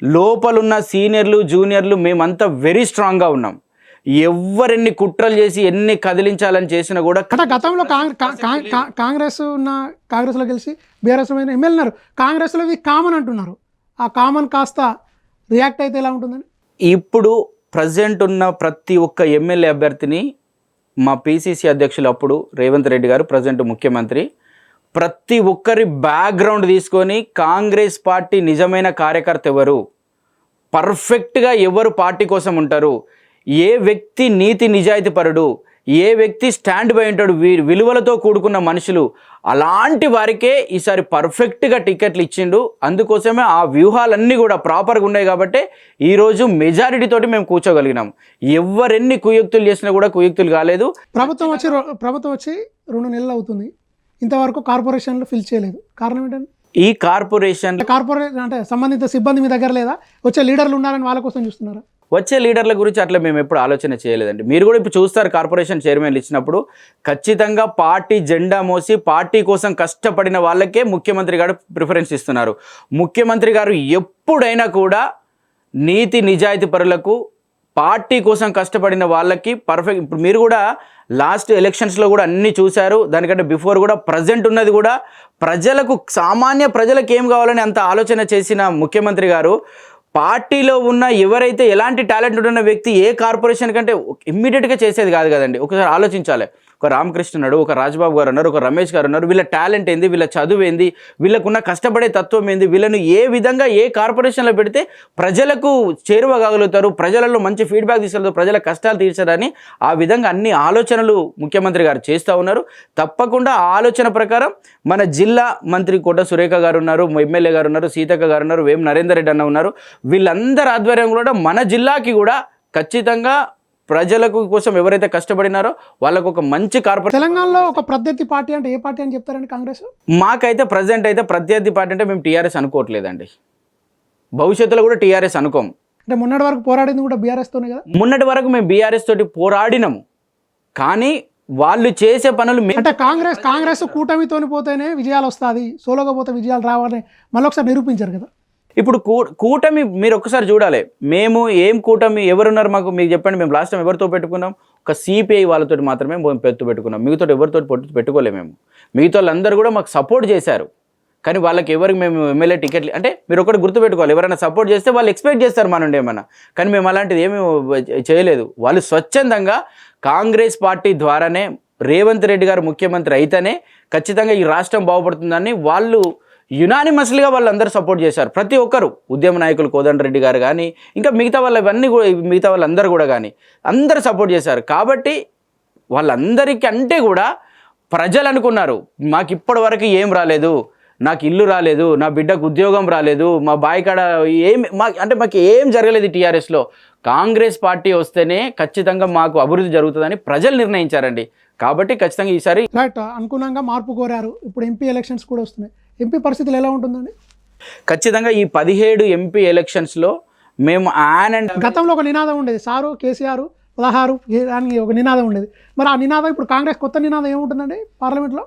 లోపలున్న సీనియర్లు జూనియర్లు మేమంతా వెరీ స్ట్రాంగ్గా ఉన్నాం. ఎవరెన్ని కుట్రలు చేసి ఎన్ని కదిలించాలని చేసినా కూడా. గతంలో కాంగ్రెస్లో గెలిచి బీఆర్ఎస్ ఎమ్మెల్యేన్నారు, కాంగ్రెస్లో ఇవి కామన్ అంటున్నారు. ఆ కామన్ కాస్త రియాక్ట్ అయితే ఎలా ఉంటుందని? ఇప్పుడు ప్రజెంట్ ఉన్న ప్రతి ఒక్క ఎమ్మెల్యే అభ్యర్థిని మా పిసిసి అధ్యక్షులు అప్పుడు రేవంత్ రెడ్డి గారు, ప్రజెంట్ ముఖ్యమంత్రి, ప్రతి ఒక్కరి బ్యాక్గ్రౌండ్ తీసుకొని కాంగ్రెస్ పార్టీ నిజమైన కార్యకర్త ఎవరు, పర్ఫెక్ట్గా ఎవరు పార్టీ కోసం ఉంటారు, ఏ వ్యక్తి నీతి నిజాయితీ పరుడు, ఏ వ్యక్తి స్టాండ్ బై ఉంటాడు, విలువలతో కూడుకున్న మనుషులు, అలాంటి వారికే ఈసారి పర్ఫెక్ట్గా టికెట్లు ఇచ్చిండు. అందుకోసమే ఆ వ్యూహాలన్నీ కూడా ప్రాపర్గా ఉన్నాయి కాబట్టి ఈరోజు మెజారిటీతోటి మేము కూర్చోగలిగినాం. ఎవరెన్ని కుయుక్తులు చేసినా కూడా కుయుక్తులు కాలేదు. ప్రభుత్వం వచ్చి 2 నెలలు అవుతుంది, ఇంతవరకు కార్పొరేషన్లు ఫిల్ చేయలేదు. కారణం ఏంటంటే ఈ కార్పొరేషన్ అంటే సంబంధిత సిబ్బంది మీ దగ్గర లేదా, వచ్చే లీడర్లు ఉన్నారని వాళ్ళ కోసం చూస్తున్నారా? వచ్చే లీడర్ల గురించి అట్లా మేము ఎప్పుడు ఆలోచన చేయలేదండి. మీరు కూడా ఇప్పుడు చూస్తారు, కార్పొరేషన్ చైర్మన్లు ఇచ్చినప్పుడు ఖచ్చితంగా పార్టీ జెండా మోసి పార్టీ కోసం కష్టపడిన వాళ్ళకే ముఖ్యమంత్రి గారు ప్రిఫరెన్స్ ఇస్తున్నారు. ముఖ్యమంత్రి గారు ఎప్పుడైనా కూడా నీతి నిజాయితీ పరులకు, పార్టీ కోసం కష్టపడిన వాళ్ళకి పర్ఫెక్ట్. ఇప్పుడు మీరు కూడా లాస్ట్ ఎలక్షన్స్లో కూడా అన్నీ చూశారు. దానికంటే బిఫోర్ కూడా ప్రజెంట్ ఉన్నది కూడా ప్రజలకు, సామాన్య ప్రజలకు ఏం కావాలని అంత ఆలోచన చేసిన ముఖ్యమంత్రి గారు పార్టీలో ఉన్న ఎవరైతే ఎలాంటి టాలెంట్ ఉన్న వ్యక్తి ఏ కార్పొరేషన్ కంటే ఇమ్మీడియట్గా చేసేది కాదు కదండి. ఒకసారి ఆలోచించాలి. ఒక రామకృష్ణ ఉన్నాడు, ఒక రాజబాబు గారు ఉన్నారు, ఒక రమేష్ గారు ఉన్నారు. వీళ్ళ టాలెంట్ ఏంది, వీళ్ళ చదువు ఏంది, వీళ్ళకున్న కష్టపడే తత్వం ఏంది, వీళ్ళను ఏ విధంగా ఏ కార్పొరేషన్లో పెడితే ప్రజలకు చేరువగలుగుతారు, ప్రజలలో మంచి ఫీడ్బ్యాక్ తీసుకెళ్తారు, ప్రజల కష్టాలు తీర్చదని ఆ విధంగా అన్ని ఆలోచనలు ముఖ్యమంత్రి గారు చేస్తూ ఉన్నారు. తప్పకుండా ఆ ఆలోచన ప్రకారం మన జిల్లా మంత్రి కోట సురేఖ గారు ఉన్నారు, ఎమ్మెల్యే గారు ఉన్నారు, సీతక్క గారు ఉన్నారు, వేం నరేందర్ రెడ్డి అన్న ఉన్నారు. వీళ్ళందరి ఆధ్వర్యంలో కూడా మన జిల్లాకి కూడా ఖచ్చితంగా ప్రజలకు కోసం ఎవరైతే కష్టపడినారో వాళ్ళకు ఒక మంచి కార్పొరేషన్. తెలంగాణలో ఒక ప్రత్యర్థి పార్టీ అంటే ఏ పార్టీ అని చెప్తారండి కాంగ్రెస్? మాకైతే ప్రజెంట్ అయితే ప్రత్యర్థి పార్టీ అంటే మేము టీఆర్ఎస్ అనుకోవట్లేదండి. భవిష్యత్తులో కూడా టీఆర్ఎస్ అనుకోం. అంటే మొన్నటి వరకు పోరాడింది కూడా బీఆర్ఎస్తోనే కదా? మొన్నటి వరకు మేము బీఆర్ఎస్ తోటి పోరాడినాము, కానీ వాళ్ళు చేసే పనులు అంటే కాంగ్రెస్ కూటమితోని పోతేనే విజయాలు వస్తుంది, సోలోగా పోతే విజయాలు రావాలని మళ్ళీ ఒకసారి నిరూపించారు కదా. ఇప్పుడు కూటమి మీరు ఒక్కసారి చూడాలి. మేము ఏం కూటమి ఎవరున్నారు మాకు మీకు చెప్పండి. మేము లాస్ట్ టైం ఎవరితో పెట్టుకున్నాం? ఒక సిపిఐ వాళ్ళతో మాత్రమే పెత్తు పెట్టుకున్నాం. మిగతా ఎవరితో పెట్టుకోలేము మేము. మిగతా వాళ్ళందరూ కూడా మాకు సపోర్ట్ చేశారు, కానీ వాళ్ళకి ఎవరికి మేము ఎమ్మెల్యే టికెట్లు అంటే మీరు ఒకటి గుర్తుపెట్టుకోవాలి. ఎవరైనా సపోర్ట్ చేస్తే వాళ్ళు ఎక్స్పెక్ట్ చేస్తారు మన నుండి ఏమన్నా, కానీ మేము అలాంటిది ఏమీ చేయలేదు. వాళ్ళు స్వచ్ఛందంగా కాంగ్రెస్ పార్టీ ద్వారానే రేవంత్ రెడ్డి గారు ముఖ్యమంత్రి అయితేనే ఖచ్చితంగా ఈ రాష్ట్రం బాగుపడుతుందని వాళ్ళు యునానిమస్లీగా వాళ్ళందరూ సపోర్ట్ చేశారు. ప్రతి ఒక్కరు, ఉద్యమ నాయకులు కోదండరెడ్డి గారు కానీ ఇంకా మిగతా వాళ్ళందరూ కూడా కానీ అందరూ సపోర్ట్ చేశారు. కాబట్టి వాళ్ళందరికీ అంటే కూడా ప్రజలు అనుకున్నారు మాకు ఇప్పటి వరకు ఏం రాలేదు, నాకు ఇల్లు రాలేదు, నా బిడ్డకు ఉద్యోగం రాలేదు, మా బాయికాడ మాకు ఏం జరగలేదు. టీఆర్ఎస్లో కాంగ్రెస్ పార్టీ వస్తేనే ఖచ్చితంగా మాకు అభివృద్ధి జరుగుతుందని ప్రజలు నిర్ణయించారండి. కాబట్టి ఖచ్చితంగా ఈసారి రైట్ అనుకున్నాగా మార్పు కోరారు. ఇప్పుడు ఎంపీ ఎలక్షన్స్ కూడా వస్తున్నాయి. ఎంపీ పరిస్థితులు ఎలా ఉంటుందండి? ఖచ్చితంగా ఈ 17 ఎంపీ ఎలక్షన్స్లో మేము గతంలో ఒక నినాదం ఉండేది, సారు కేసీఆర్ 16 అని ఒక నినాదం ఉండేది. మరి ఆ నినాదం ఇప్పుడు కాంగ్రెస్ కొత్త నినాదం ఏముంటుందండి? పార్లమెంట్లో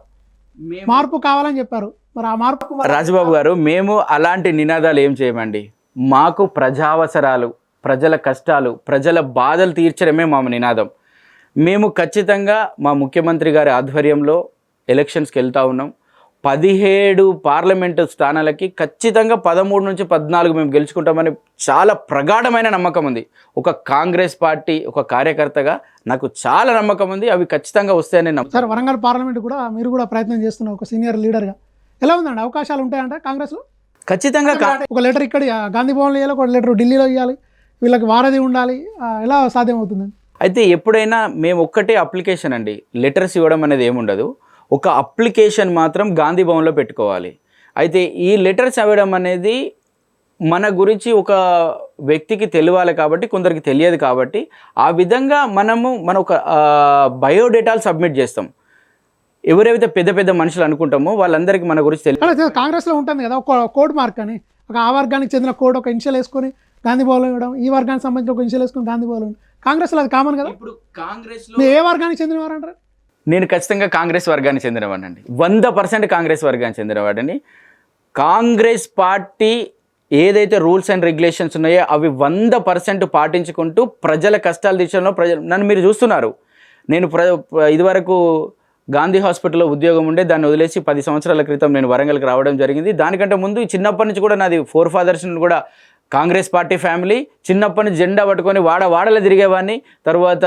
మార్పు కావాలని చెప్పారు. మరి ఆ మార్పు రాజబాబు గారు, మేము అలాంటి నినాదాలు ఏం చేయమండి. మాకు ప్రజావసరాలు, ప్రజల కష్టాలు, ప్రజల బాధలు తీర్చడమే మా నినాదం. మేము ఖచ్చితంగా మా ముఖ్యమంత్రి గారి ఆధ్వర్యంలో ఎలక్షన్స్కి వెళ్తూ ఉన్నాం. 17 పార్లమెంటు స్థానాలకి ఖచ్చితంగా 13 నుంచి 14 మేము గెలుచుకుంటామని చాలా ప్రగాఢమైన నమ్మకం ఉంది. ఒక కాంగ్రెస్ పార్టీ ఒక కార్యకర్తగా నాకు చాలా నమ్మకం ఉంది. అవి ఖచ్చితంగా వస్తాయని సార్, వరంగల్ పార్లమెంట్ కూడా మీరు కూడా ప్రయత్నం చేస్తున్నారు ఒక సీనియర్ లీడర్గా. ఎలా ఉందండి, అవకాశాలు ఉంటాయంట కాంగ్రెస్లో? ఖచ్చితంగా ఒక లెటర్ ఇక్కడ గాంధీ భవన్లో ఇవ్వాలి, ఒక లెటర్ ఢిల్లీలో ఇవ్వాలి, వీళ్ళకి వారధి ఉండాలి, ఎలా సాధ్యం అవుతుందండి? అయితే ఎప్పుడైనా మేము ఒక్కటే అప్లికేషన్ అండి, లెటర్స్ ఇవ్వడం అనేది ఏముండదు. ఒక అప్లికేషన్ మాత్రం గాంధీ భవన్లో పెట్టుకోవాలి. అయితే ఈ లెటర్స్ ఇవ్వడం అనేది మన గురించి ఒక వ్యక్తికి తెలియాలి కాబట్టి, కొందరికి తెలియదు కాబట్టి ఆ విధంగా మన ఒక బయోడేటాలు సబ్మిట్ చేస్తాం. ఎవరైతే పెద్ద పెద్ద మనుషులు అనుకుంటామో వాళ్ళందరికీ మన గురించి తెలియదు. కాంగ్రెస్లో ఉంటుంది కదా ఒక కోడ్ మార్క్ అని, ఒక ఆ వర్గానికి చెందిన కోడ్ ఒక ఇన్షియల్ వేసుకొని గాంధీ భవన్లో ఇవ్వడం, ఈ వర్గానికి సంబంధించిన ఒక ఇన్షియల్ వేసుకొని గాంధీ భవన్లో. కాంగ్రెస్లో అది కామన్ కదా. ఇప్పుడు కాంగ్రెస్లో ఏ వర్గానికి చెందినవారు అంటారు? నేను ఖచ్చితంగా కాంగ్రెస్ వర్గానికి చెందినవాడిని, 100% కాంగ్రెస్ వర్గానికి చెందినవాడిని. కాంగ్రెస్ పార్టీ ఏదైతే రూల్స్ అండ్ రెగ్యులేషన్స్ ఉన్నాయో అవి 100% పాటించుకుంటూ ప్రజల కష్టాలు తీర్చడంలో నన్ను మీరు చూస్తున్నారు. నేను ఇదివరకు గాంధీ హాస్పిటల్లో ఉద్యోగం ఉండే, దాన్ని వదిలేసి 10 సంవత్సరాల క్రితం నేను వరంగల్కి రావడం జరిగింది. దానికంటే ముందు చిన్నప్పటి నుంచి కూడా నాది 4 ఫాదర్స్ కూడా కాంగ్రెస్ పార్టీ ఫ్యామిలీ, చిన్నప్పటి నుంచి జెండా పట్టుకొని వాడలో తిరిగేవాడిని. తర్వాత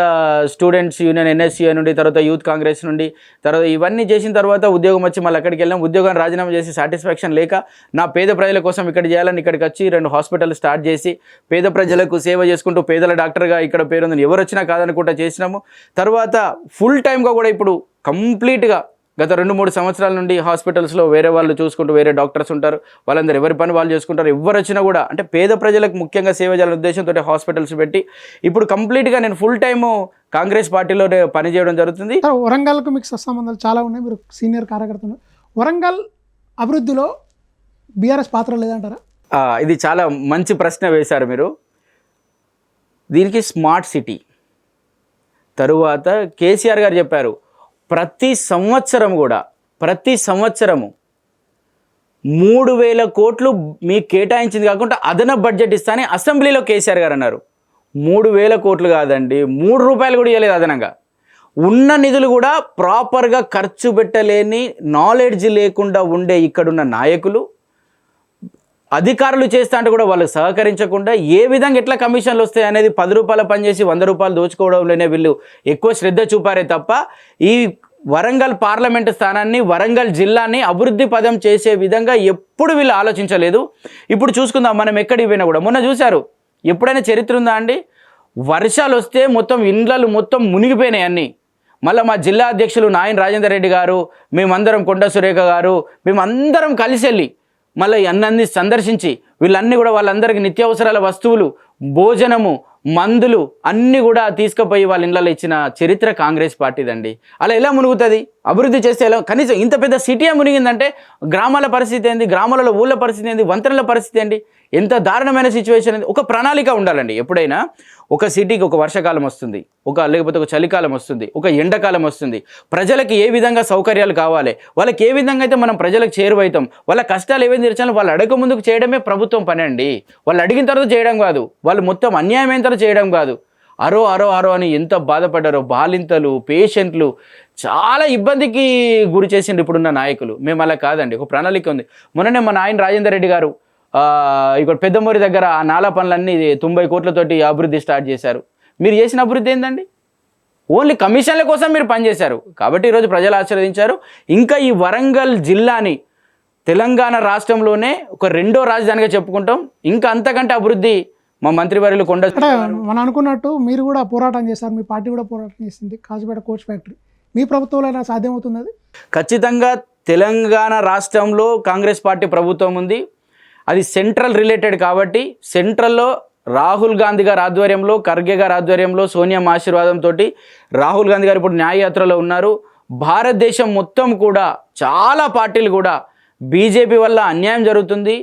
స్టూడెంట్స్ యూనియన్ NSU నుండి, తర్వాత యూత్ కాంగ్రెస్ నుండి, తర్వాత ఇవన్నీ చేసిన తర్వాత ఉద్యోగం వచ్చి మళ్ళీ అక్కడికి వెళ్ళాం. ఉద్యోగాన్ని రాజీనామా చేసి సాటిస్ఫాక్షన్ లేక నా పేద ప్రజల కోసం ఇక్కడ చేయాలని ఇక్కడికి వచ్చి 2 హాస్పిటల్ స్టార్ట్ చేసి పేద ప్రజలకు సేవ చేసుకుంటూ పేదల డాక్టర్గా ఇక్కడ పేరుందని ఎవరు వచ్చినా కాదనుకుంటా చేసినాము. తర్వాత ఫుల్ టైమ్గా కూడా ఇప్పుడు కంప్లీట్గా గత 2-3 సంవత్సరాల నుండి హాస్పిటల్స్లో వేరే వాళ్ళు చూసుకుంటూ వేరే డాక్టర్స్ ఉంటారు, వాళ్ళందరూ ఎవరి పని వాళ్ళు చేసుకుంటారు. ఎవరు వచ్చినా కూడా అంటే పేద ప్రజలకు ముఖ్యంగా సేవ చేయాలనే ఉద్దేశంతో హాస్పిటల్స్ పెట్టి ఇప్పుడు కంప్లీట్గా నేను ఫుల్ టైము కాంగ్రెస్ పార్టీలోనే పనిచేయడం జరుగుతుంది. వరంగల్కు మీకు సత్సంబంధాలు చాలా ఉన్నాయి, మీరు సీనియర్ కార్యకర్తలు. వరంగల్ అభివృద్ధిలో బీఆర్ఎస్ పాత్ర లేదంటారా? ఇది చాలా మంచి ప్రశ్న వేశారు మీరు. దీనికి స్మార్ట్ సిటీ తరువాత కేసీఆర్ గారు చెప్పారు ప్రతి సంవత్సరము 3,000 కోట్లు మీకు కేటాయించింది కాకుండా అదనపు బడ్జెట్ ఇస్తానే అసెంబ్లీలో కేసీఆర్ గారు అన్నారు. 3,000 కోట్లు కాదండి, 3 రూపాయలు కూడా ఇవ్వలేదు అదనంగా. ఉన్న నిధులు కూడా ప్రాపర్గా ఖర్చు పెట్టలేని, నాలెడ్జ్ లేకుండా ఉండే ఇక్కడున్న నాయకులు, అధికారులు చేస్తా అంటే కూడా వాళ్ళు సహకరించకుండా ఏ విధంగా ఎట్లా కమిషన్లు వస్తాయి అనేది 10 రూపాయల పని చేసి 100 రూపాయలు దోచుకోవడంలోనే వీళ్ళు ఎక్కువ శ్రద్ధ చూపారే తప్ప ఈ వరంగల్ పార్లమెంటు స్థానాన్ని, వరంగల్ జిల్లాని అభివృద్ధి పదం చేసే విధంగా ఎప్పుడు వీళ్ళు ఆలోచించలేదు. ఇప్పుడు చూసుకుందాం, మనం ఎక్కడికి పోయినా కూడా మొన్న చూశారు, ఎప్పుడైనా చరిత్ర ఉందా అండి? వర్షాలు వస్తే మొత్తం ఇండ్లలు మొత్తం మునిగిపోయినాయి అన్నీ. మళ్ళీ మా జిల్లా అధ్యక్షులు నాయన్ రాజేందర్ రెడ్డి గారు, మేమందరం కొండ సురేఖ గారు, మేమందరం కలిసి వెళ్ళి మళ్ళీ అన్నీ సందర్శించి వీళ్ళన్నీ కూడా వాళ్ళందరికీ నిత్యావసరాల వస్తువులు, భోజనము, మందులు అన్నీ కూడా తీసుకుపోయి వాళ్ళ ఇళ్ళలో ఇచ్చిన చరిత్ర కాంగ్రెస్ పార్టీదండి. అలా ఎలా మునుగుతుంది? అభివృద్ధి చేస్తే ఎలా? కనీసం ఇంత పెద్ద సిటీ మునిగిందంటే గ్రామాల పరిస్థితి ఏంది, గ్రామాలలో ఊళ్ళ పరిస్థితి ఏంది, వంతెనల పరిస్థితి ఏంటి, ఎంత దారుణమైన సిచ్యువేషన్ ఏంది? ఒక ప్రణాళిక ఉండాలండి. ఎప్పుడైనా ఒక సిటీకి ఒక వర్షాకాలం వస్తుంది, లేకపోతే ఒక చలికాలం వస్తుంది, ఒక ఎండాకాలం వస్తుంది. ప్రజలకు ఏ విధంగా సౌకర్యాలు కావాలి, వాళ్ళకి ఏ విధంగా అయితే మనం ప్రజలకు చేరువైతాం, వాళ్ళ కష్టాలు ఏమేమి తీర్చాలో వాళ్ళు అడగ ముందుకు చేయడమే ప్రభుత్వం పని అండి. వాళ్ళు అడిగిన తర్వాత చేయడం కాదు, వాళ్ళు మొత్తం అన్యాయమైన తర్వాత చేయడం కాదు. అరో అని ఎంత బాధపడ్డారో బాలింతలు, పేషెంట్లు చాలా ఇబ్బందికి గురి చేసిండ్రు ఇప్పుడున్న నాయకులు. మేము అలా కాదండి, ఒక ప్రణాళిక ఉంది. మొన్ననే మా నాయన రాజేందర్ రెడ్డి గారు ఇక్కడ పెద్దమూరి దగ్గర ఆ నాలా పనులన్నీ 90 కోట్లతోటి అభివృద్ధి స్టార్ట్ చేశారు. మీరు చేసిన అభివృద్ధి ఏందండి? ఓన్లీ కమిషన్ల కోసం మీరు పనిచేశారు. కాబట్టి ఈరోజు ప్రజలు ఆశీర్వదించారు. ఇంకా ఈ వరంగల్ జిల్లాని తెలంగాణ రాష్ట్రంలోనే ఒక 2వ రాజధానిగా చెప్పుకుంటాం. ఇంకా అంతకంటే అభివృద్ధి మా మంత్రివర్యులు మనం అనుకున్నట్టు మీరు కూడా పోరాటం చేశారు, మీ పార్టీ కూడా పోరాటం చేసింది, కాజీపేట కోచ్ ఫ్యాక్టరీ. మీ ప్రభుత్వంలో సాధ్యమవుతుంది అది? ఖచ్చితంగా తెలంగాణ రాష్ట్రంలో కాంగ్రెస్ పార్టీ ప్రభుత్వం ఉంది. అది సెంట్రల్ రిలేటెడ్ కాబట్టి సెంట్రల్లో రాహుల్ గాంధీ గారి ఆధ్వర్యంలో, ఖర్గే గారి ఆధ్వర్యంలో, సోనియా ఆశీర్వాదంతో రాహుల్ గాంధీ గారు ఇప్పుడు న్యాయయాత్రలో ఉన్నారు. భారతదేశం మొత్తం కూడా చాలా పార్టీలు కూడా బీజేపీ వల్ల అన్యాయం జరుగుతుంది,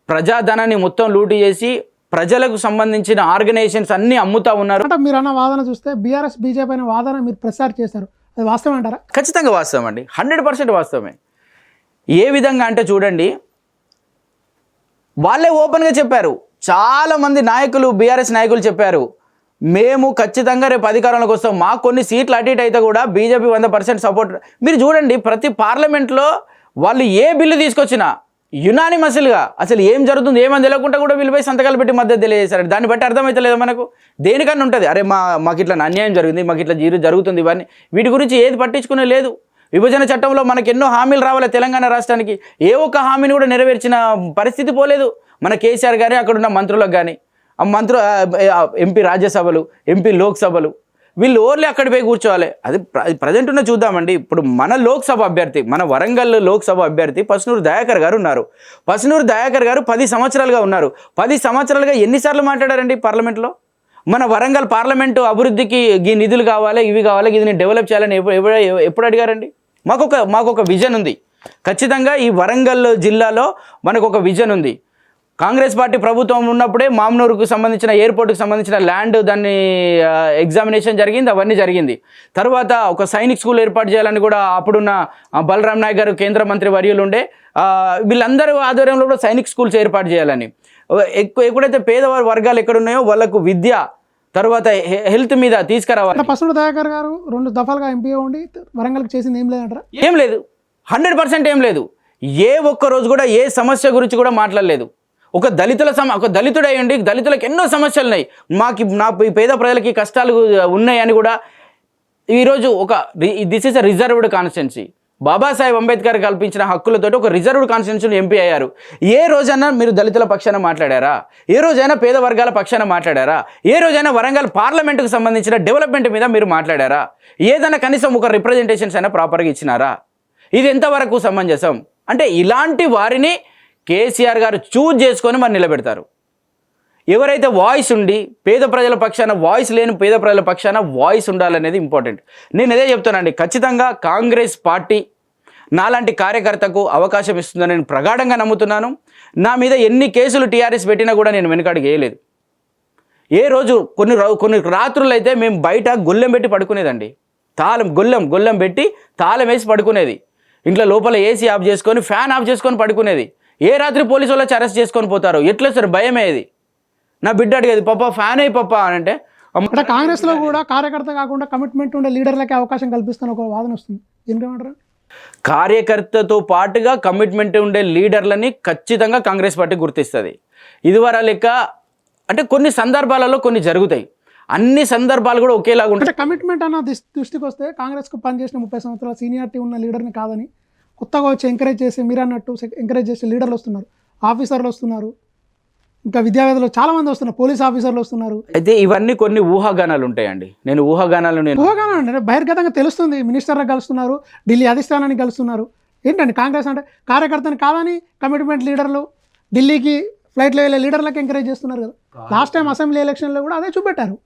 ప్రజాధనాన్ని మొత్తం లూటీ చేసి ప్రజలకు సంబంధించిన ఆర్గనైజేషన్స్ అన్నీ అమ్ముతా ఉన్నారు. అంటే మీరు అన్న వాదన చూస్తే బీఆర్ఎస్ బీజేపీ అనే వాదన మీరు ప్రసారం చేశారు, అది వాస్తవం అంటారా? ఖచ్చితంగా వాస్తవం అండి, 100% వాస్తవమే. ఏ విధంగా అంటే చూడండి, వాళ్ళే ఓపెన్గా చెప్పారు. చాలామంది నాయకులు, బీఆర్ఎస్ నాయకులు చెప్పారు, మేము ఖచ్చితంగా రేపు అధికారంలోకి వస్తాం, మాకు కొన్ని సీట్లు అటు ఇటు అయితే కూడా బీజేపీ 100% సపోర్ట్. మీరు చూడండి, ప్రతి పార్లమెంట్లో వాళ్ళు ఏ బిల్లు తీసుకొచ్చినా యునానిమస్గా అసలు ఏం జరుగుతుంది ఏమని తెలియకుండా కూడా వీళ్ళపై సంతకాలు పెట్టి మద్దతు తెలియజేశారు. దాన్ని బట్టి అర్థమైతే లేదా మనకు? దేనికన్నా ఉంటుంది, అరే మాకు ఇట్లా అన్యాయం జరిగింది, మాకు ఇట్లా జరుగుతుంది, ఇవన్నీ వీటి గురించి ఏది పట్టించుకునే లేదు. విభజన చట్టంలో మనకు ఎన్నో హామీలు రావాలి తెలంగాణ రాష్ట్రానికి, ఏ ఒక్క హామీని కూడా నెరవేర్చిన పరిస్థితి పోలేదు. మన కేసీఆర్ గారి అక్కడున్న మంత్రులకు కానీ, ఎంపీ రాజ్యసభలు, ఎంపీ లోక్సభలు, వీళ్ళు ఓన్లీ అక్కడికి పోయి కూర్చోవాలి. అది ప్రజెంట్ ఉన్న చూద్దామండి. ఇప్పుడు మన లోక్సభ అభ్యర్థి, మన వరంగల్ లోక్సభ అభ్యర్థి పసునూరు దయాకర్ గారు ఉన్నారు. పసునూరు దయాకర్ గారు 10 సంవత్సరాలుగా ఉన్నారు. 10 సంవత్సరాలుగా ఎన్నిసార్లు మాట్లాడారండి పార్లమెంట్లో? మన వరంగల్ పార్లమెంటు అభివృద్ధికి ఈ నిధులు కావాలి, ఇవి కావాలి, ఇది డెవలప్ చేయాలని ఎప్పుడు అడిగారండి? మాకొక విజన్ ఉంది. ఖచ్చితంగా ఈ వరంగల్ జిల్లాలో మనకు ఒక విజన్ ఉంది. కాంగ్రెస్ పార్టీ ప్రభుత్వం ఉన్నప్పుడే మామ్నూరుకు సంబంధించిన ఎయిర్పోర్ట్కి సంబంధించిన ల్యాండ్ దాన్ని ఎగ్జామినేషన్ జరిగింది, అవన్నీ జరిగింది. తర్వాత ఒక సైనిక్ స్కూల్ ఏర్పాటు చేయాలని కూడా అప్పుడున్న బలరాం నాయక్ గారు కేంద్ర మంత్రి వర్యులు ఉండే, వీళ్ళందరూ ఆధ్వర్యంలో కూడా సైనిక్ స్కూల్స్ ఏర్పాటు చేయాలని. ఎప్పుడైతే పేద వర్గాలు ఎక్కడున్నాయో వాళ్ళకు విద్య, తర్వాత హెల్త్ మీద తీసుకురావాలి. పసునూరు దయాకర్ గారు 2 దఫాలుగా ఎంపీగా ఉండి వరంగల్కి చేసింది ఏం లేదంటారా? ఏం లేదు, 100% ఏం లేదు. ఏ ఒక్క రోజు కూడా ఏ సమస్య గురించి కూడా మాట్లాడలేదు. ఒక దళితుడయ్యండి, దళితులకు ఎన్నో సమస్యలు ఉన్నాయి, ఈ పేద ప్రజలకి కష్టాలు ఉన్నాయని కూడా ఈరోజు this is a reserved constituency. Babasaheb Ambedkar కల్పించిన హక్కులతోటి ఒక రిజర్వ్డ్ కాన్స్టిట్యున్సీలో ఎంపీ అయ్యారు. ఏ రోజైనా మీరు దళితుల పక్షాన మాట్లాడారా? ఏ రోజైనా పేద వర్గాల పక్షాన మాట్లాడారా? ఏ రోజైనా వరంగల్ పార్లమెంటుకు సంబంధించిన డెవలప్మెంట్ మీద మీరు మాట్లాడారా? ఏదైనా కనీసం ఒక రిప్రజెంటేషన్స్ అయినా ప్రాపర్గా ఇచ్చినారా? ఇది ఎంతవరకు సమంజసం? అంటే ఇలాంటి వారిని కేసీఆర్ గారు చూజ్ చేసుకొని మరి నిలబెడతారు. ఎవరైతే వాయిస్ ఉండి పేద ప్రజల పక్షాన వాయిస్ లేని పేద ప్రజల పక్షాన వాయిస్ ఉండాలనేది ఇంపార్టెంట్. నేను అదే చెప్తానండి, ఖచ్చితంగా కాంగ్రెస్ పార్టీ నాలాంటి కార్యకర్తకు అవకాశం ఇస్తుందని నేను ప్రగాఢంగా నమ్ముతున్నాను. నా మీద ఎన్ని కేసులు టీఆర్ఎస్ పెట్టినా కూడా నేను వెనుకాడికి వేయలేదు. ఏ రోజు కొన్ని రాత్రులు అయితే మేము బయట గొల్లెం పెట్టి పడుకునేదండి. గొల్లెం పెట్టి తాళం వేసి పడుకునేది. ఇంట్లో లోపల ఏసీ ఆఫ్ చేసుకొని ఫ్యాన్ ఆఫ్ చేసుకొని పడుకునేది. ఏ రాత్రి పోలీసు వాళ్ళు అరెస్ట్ చేసుకొని పోతారు, ఎట్లా సార్ భయమేది. నా బిడ్డ అడిగేది, పప్ప ఫ్యాన్ అయ్యి పప్ప అని అంటే. అంటే కాంగ్రెస్లో కూడా కార్యకర్త కాకుండా కమిట్మెంట్ ఉండే లీడర్లకే అవకాశం కల్పిస్తున్న ఒక వాదన వస్తుంది. ఏమంటారు? కార్యకర్తతో పాటుగా కమిట్మెంట్ ఉండే లీడర్లని ఖచ్చితంగా కాంగ్రెస్ పార్టీ గుర్తిస్తుంది. ఇదివర లెక్క అంటే కొన్ని సందర్భాలలో కొన్ని జరుగుతాయి, అన్ని సందర్భాలు కూడా ఒకేలాగా ఉంటాయి. అంటే కమిట్మెంట్ అన్న దృష్టికి వస్తే కాంగ్రెస్కు పనిచేసిన 30 సంవత్సరాల సీనియారిటీ ఉన్న లీడర్ని కాదని కొత్తగా వచ్చి ఎంకరేజ్ చేసి, మీరు అన్నట్టు ఎంకరేజ్ చేసే లీడర్లు వస్తున్నారు, ఆఫీసర్లు వస్తున్నారు, ఇంకా విద్యావేత్తలు చాలామంది వస్తున్నారు, పోలీస్ ఆఫీసర్లు వస్తున్నారు. అయితే ఇవన్నీ కొన్ని ఊహాగానాలు ఉంటాయండి. ఊహాగానాలు అంటే బహిర్గతంగా తెలుస్తుంది. మినిస్టర్లకు కలుస్తున్నారు, ఢిల్లీ అధిష్టానానికి కలుస్తున్నారు. ఏంటండి కాంగ్రెస్ అంటే కార్యకర్తని కాదని కమిట్మెంట్ లీడర్లు ఢిల్లీకి ఫ్లైట్లో వెళ్ళే లీడర్లకు ఎంకరేజ్ చేస్తున్నారు కదా. లాస్ట్ టైం అసెంబ్లీ ఎలక్షన్లో కూడా అదే చూపెట్టారు.